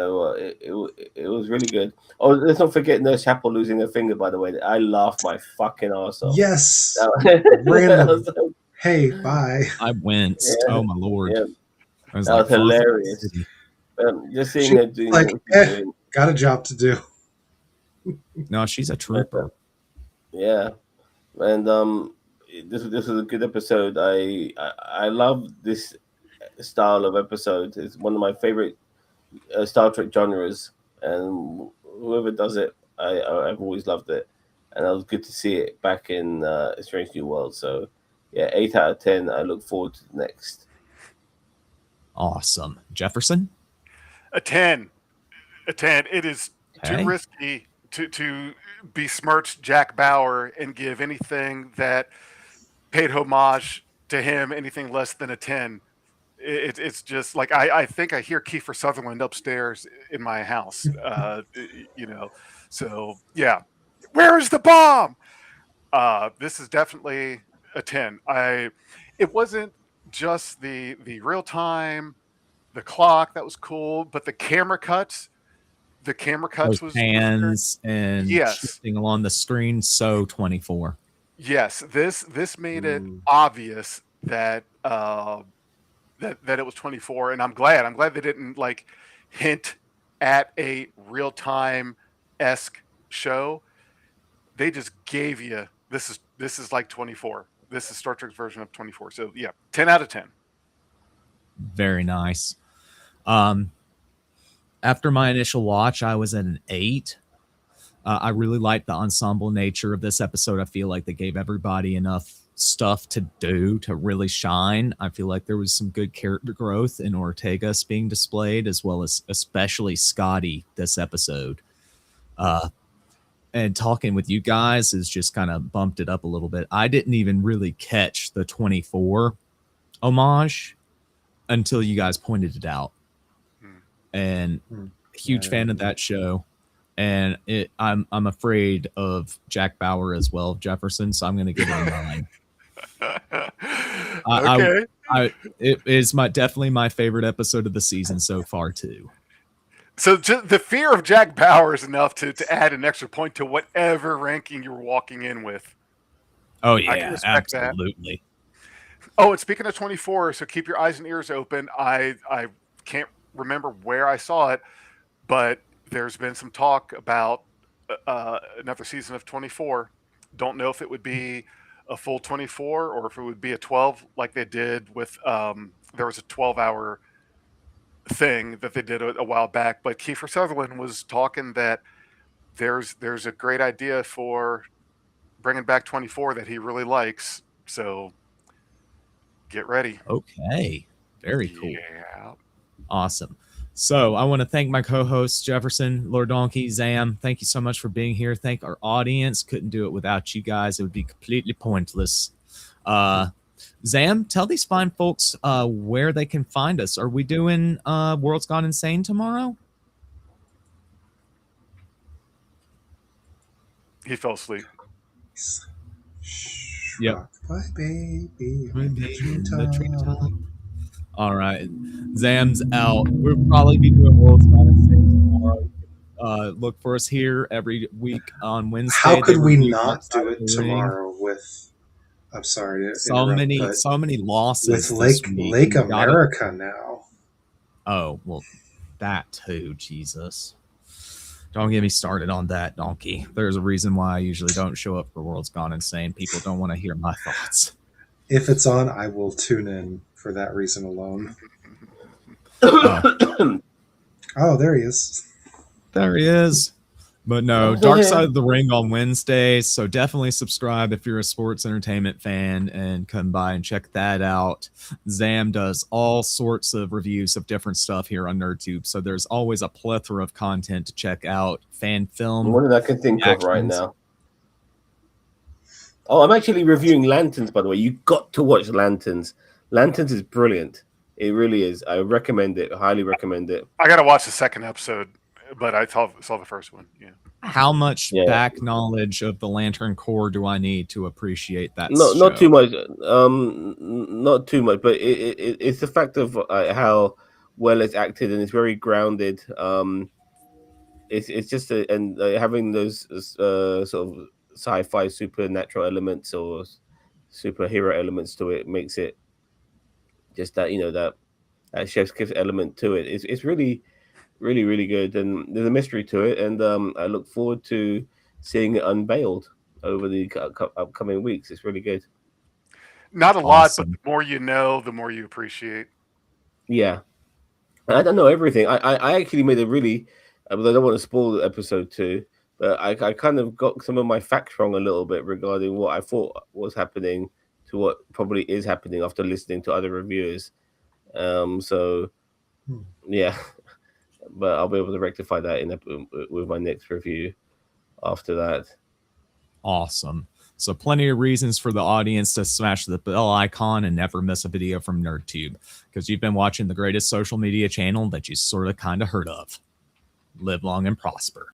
[SPEAKER 3] was really good. Oh, let's not forget Nurse Chapel losing her finger. By the way, I laughed my fucking ass off.
[SPEAKER 4] Yes,
[SPEAKER 3] That
[SPEAKER 4] random.
[SPEAKER 3] was,
[SPEAKER 4] Hey, bye.
[SPEAKER 1] I winced.
[SPEAKER 3] Yeah,
[SPEAKER 1] Oh my lord!
[SPEAKER 3] yeah,
[SPEAKER 1] I was
[SPEAKER 3] that
[SPEAKER 1] like,
[SPEAKER 3] was hilarious. Just seeing her doing
[SPEAKER 4] Like,
[SPEAKER 3] what she's doing.
[SPEAKER 4] got a job to do.
[SPEAKER 1] no, she's a trooper.
[SPEAKER 3] Yeah, and this was a good episode. I love this style of episode. It's one of my favorite Star Trek genres, and whoever does it, I've always loved it, and it was good to see it back in Strange New World. So, yeah, 8 out of 10. I look forward to the next.
[SPEAKER 1] Awesome, Jefferson.
[SPEAKER 2] A 10. A 10. It is
[SPEAKER 1] Okay.
[SPEAKER 2] too risky to besmirch Jack Bauer and give anything that paid homage to him anything less than a 10. It's just like I think I hear Kiefer Sutherland upstairs in my house. So yeah, where is the bomb? This is definitely a 10. It wasn't just the real time, the clock that was cool, but the camera cuts. The camera cuts
[SPEAKER 1] Those
[SPEAKER 2] was
[SPEAKER 1] hands and
[SPEAKER 2] Yes.
[SPEAKER 1] shifting along the screen. So 24.
[SPEAKER 2] yes. This made it obvious that that it was 24, and I'm glad they didn't like hint at a real time esque show. They just gave you this is like 24. This is Star Trek's version of 24. So yeah, 10 out of 10.
[SPEAKER 1] Very nice. After my initial watch, I was at an 8. I really liked the ensemble nature of this episode. I feel like they gave everybody enough stuff to do to really shine. I feel like there was some good character growth in Ortegas being displayed, as well as especially Scotty this episode. And talking with you guys has just kind of bumped it up a little bit. I didn't even really catch the 24 homage until you guys pointed it out. And huge fan of that show. And I'm afraid of Jack Bauer as well, Jefferson. So I'm going to give it a 9.
[SPEAKER 2] Okay.
[SPEAKER 1] It is definitely my favorite episode of the season so far too.
[SPEAKER 2] So just the fear of Jack Bauer is enough to add an extra point to whatever ranking you're walking in with.
[SPEAKER 1] Oh
[SPEAKER 2] I can
[SPEAKER 1] yeah,
[SPEAKER 2] respect that.
[SPEAKER 1] absolutely.
[SPEAKER 2] Oh, and speaking of 24, so keep your eyes and ears open. I can't remember where I saw it, but there's been some talk about another season of 24. Don't know if it would be a full 24 or if it would be a 12 like they did with there was a 12-hour thing that they did a while back. But Kiefer Sutherland was talking that there's a great idea for bringing back 24 that he really likes. So get ready.
[SPEAKER 1] Okay, very cool.
[SPEAKER 2] Yeah.
[SPEAKER 1] Awesome. So I want to thank my co-hosts, Jefferson, Lord Donkey, Zam. Thank you so much for being here. Thank our audience. Couldn't do it without you guys. It would be completely pointless. Zam, tell these fine folks where they can find us. Are we doing World's Gone Insane tomorrow?
[SPEAKER 2] He fell asleep.
[SPEAKER 1] Yep.
[SPEAKER 4] Bye, baby.
[SPEAKER 1] The treetop. All right. Zam's out. We'll probably be doing World's Gone Insane tomorrow. Look for us here every week on Wednesday.
[SPEAKER 4] How could
[SPEAKER 1] They
[SPEAKER 4] we
[SPEAKER 1] review
[SPEAKER 4] not
[SPEAKER 1] Outside
[SPEAKER 4] do
[SPEAKER 1] of the
[SPEAKER 4] it
[SPEAKER 1] Ring.
[SPEAKER 4] tomorrow with? I'm sorry to
[SPEAKER 1] So
[SPEAKER 4] interrupt,
[SPEAKER 1] many losses
[SPEAKER 4] with
[SPEAKER 1] this
[SPEAKER 4] Lake
[SPEAKER 1] week.
[SPEAKER 4] Lake
[SPEAKER 1] We gotta-
[SPEAKER 4] America now.
[SPEAKER 1] Oh well, that too. Jesus, don't get me started on that, Donkey. There's a reason why I usually don't show up for World's Gone Insane. People don't want to hear my thoughts.
[SPEAKER 4] If it's on, I will tune in for that reason alone. Oh, there he is.
[SPEAKER 1] There he is. But no, Dark Side of the Ring on Wednesdays. So definitely subscribe if you're a sports entertainment fan and come by and check that out. Zam does all sorts of reviews of different stuff here on NerdTube. So there's always a plethora of content to check out. Fan film.
[SPEAKER 3] What did I can think of right
[SPEAKER 1] reactions.
[SPEAKER 3] now? Oh, I'm actually reviewing Lanterns, by the way. You got to watch Lanterns. Lanterns is brilliant. It really is. I recommend it. Highly recommend it.
[SPEAKER 2] I got to watch the second episode, but I saw the first one. Yeah.
[SPEAKER 1] How much
[SPEAKER 3] Yeah.
[SPEAKER 1] back knowledge of the Lantern Corps do I need to appreciate that?
[SPEAKER 3] Not
[SPEAKER 1] show?
[SPEAKER 3] too much. Not too much, but it's the fact of how well it's acted, and it's very grounded. It's just and having those sort of sci-fi supernatural elements or superhero elements to it makes it just that, you know, that chef's kiss element to it. It's really really good, and there's a mystery to it, and I look forward to seeing it unveiled over the upcoming weeks. It's really good.
[SPEAKER 2] Not a lot, but
[SPEAKER 1] Awesome.
[SPEAKER 2] the more you know, the more you appreciate.
[SPEAKER 3] Yeah, I don't know everything. I actually made a really, but I don't want to spoil episode 2. But I kind of got some of my facts wrong a little bit regarding what I thought was happening to what probably is happening after listening to other reviewers. So yeah, but I'll be able to rectify that with my next review after that.
[SPEAKER 1] Awesome. So plenty of reasons for the audience to smash the bell icon and never miss a video from NerdTube, because you've been watching the greatest social media channel that you sort of kind of heard of. Live long and prosper.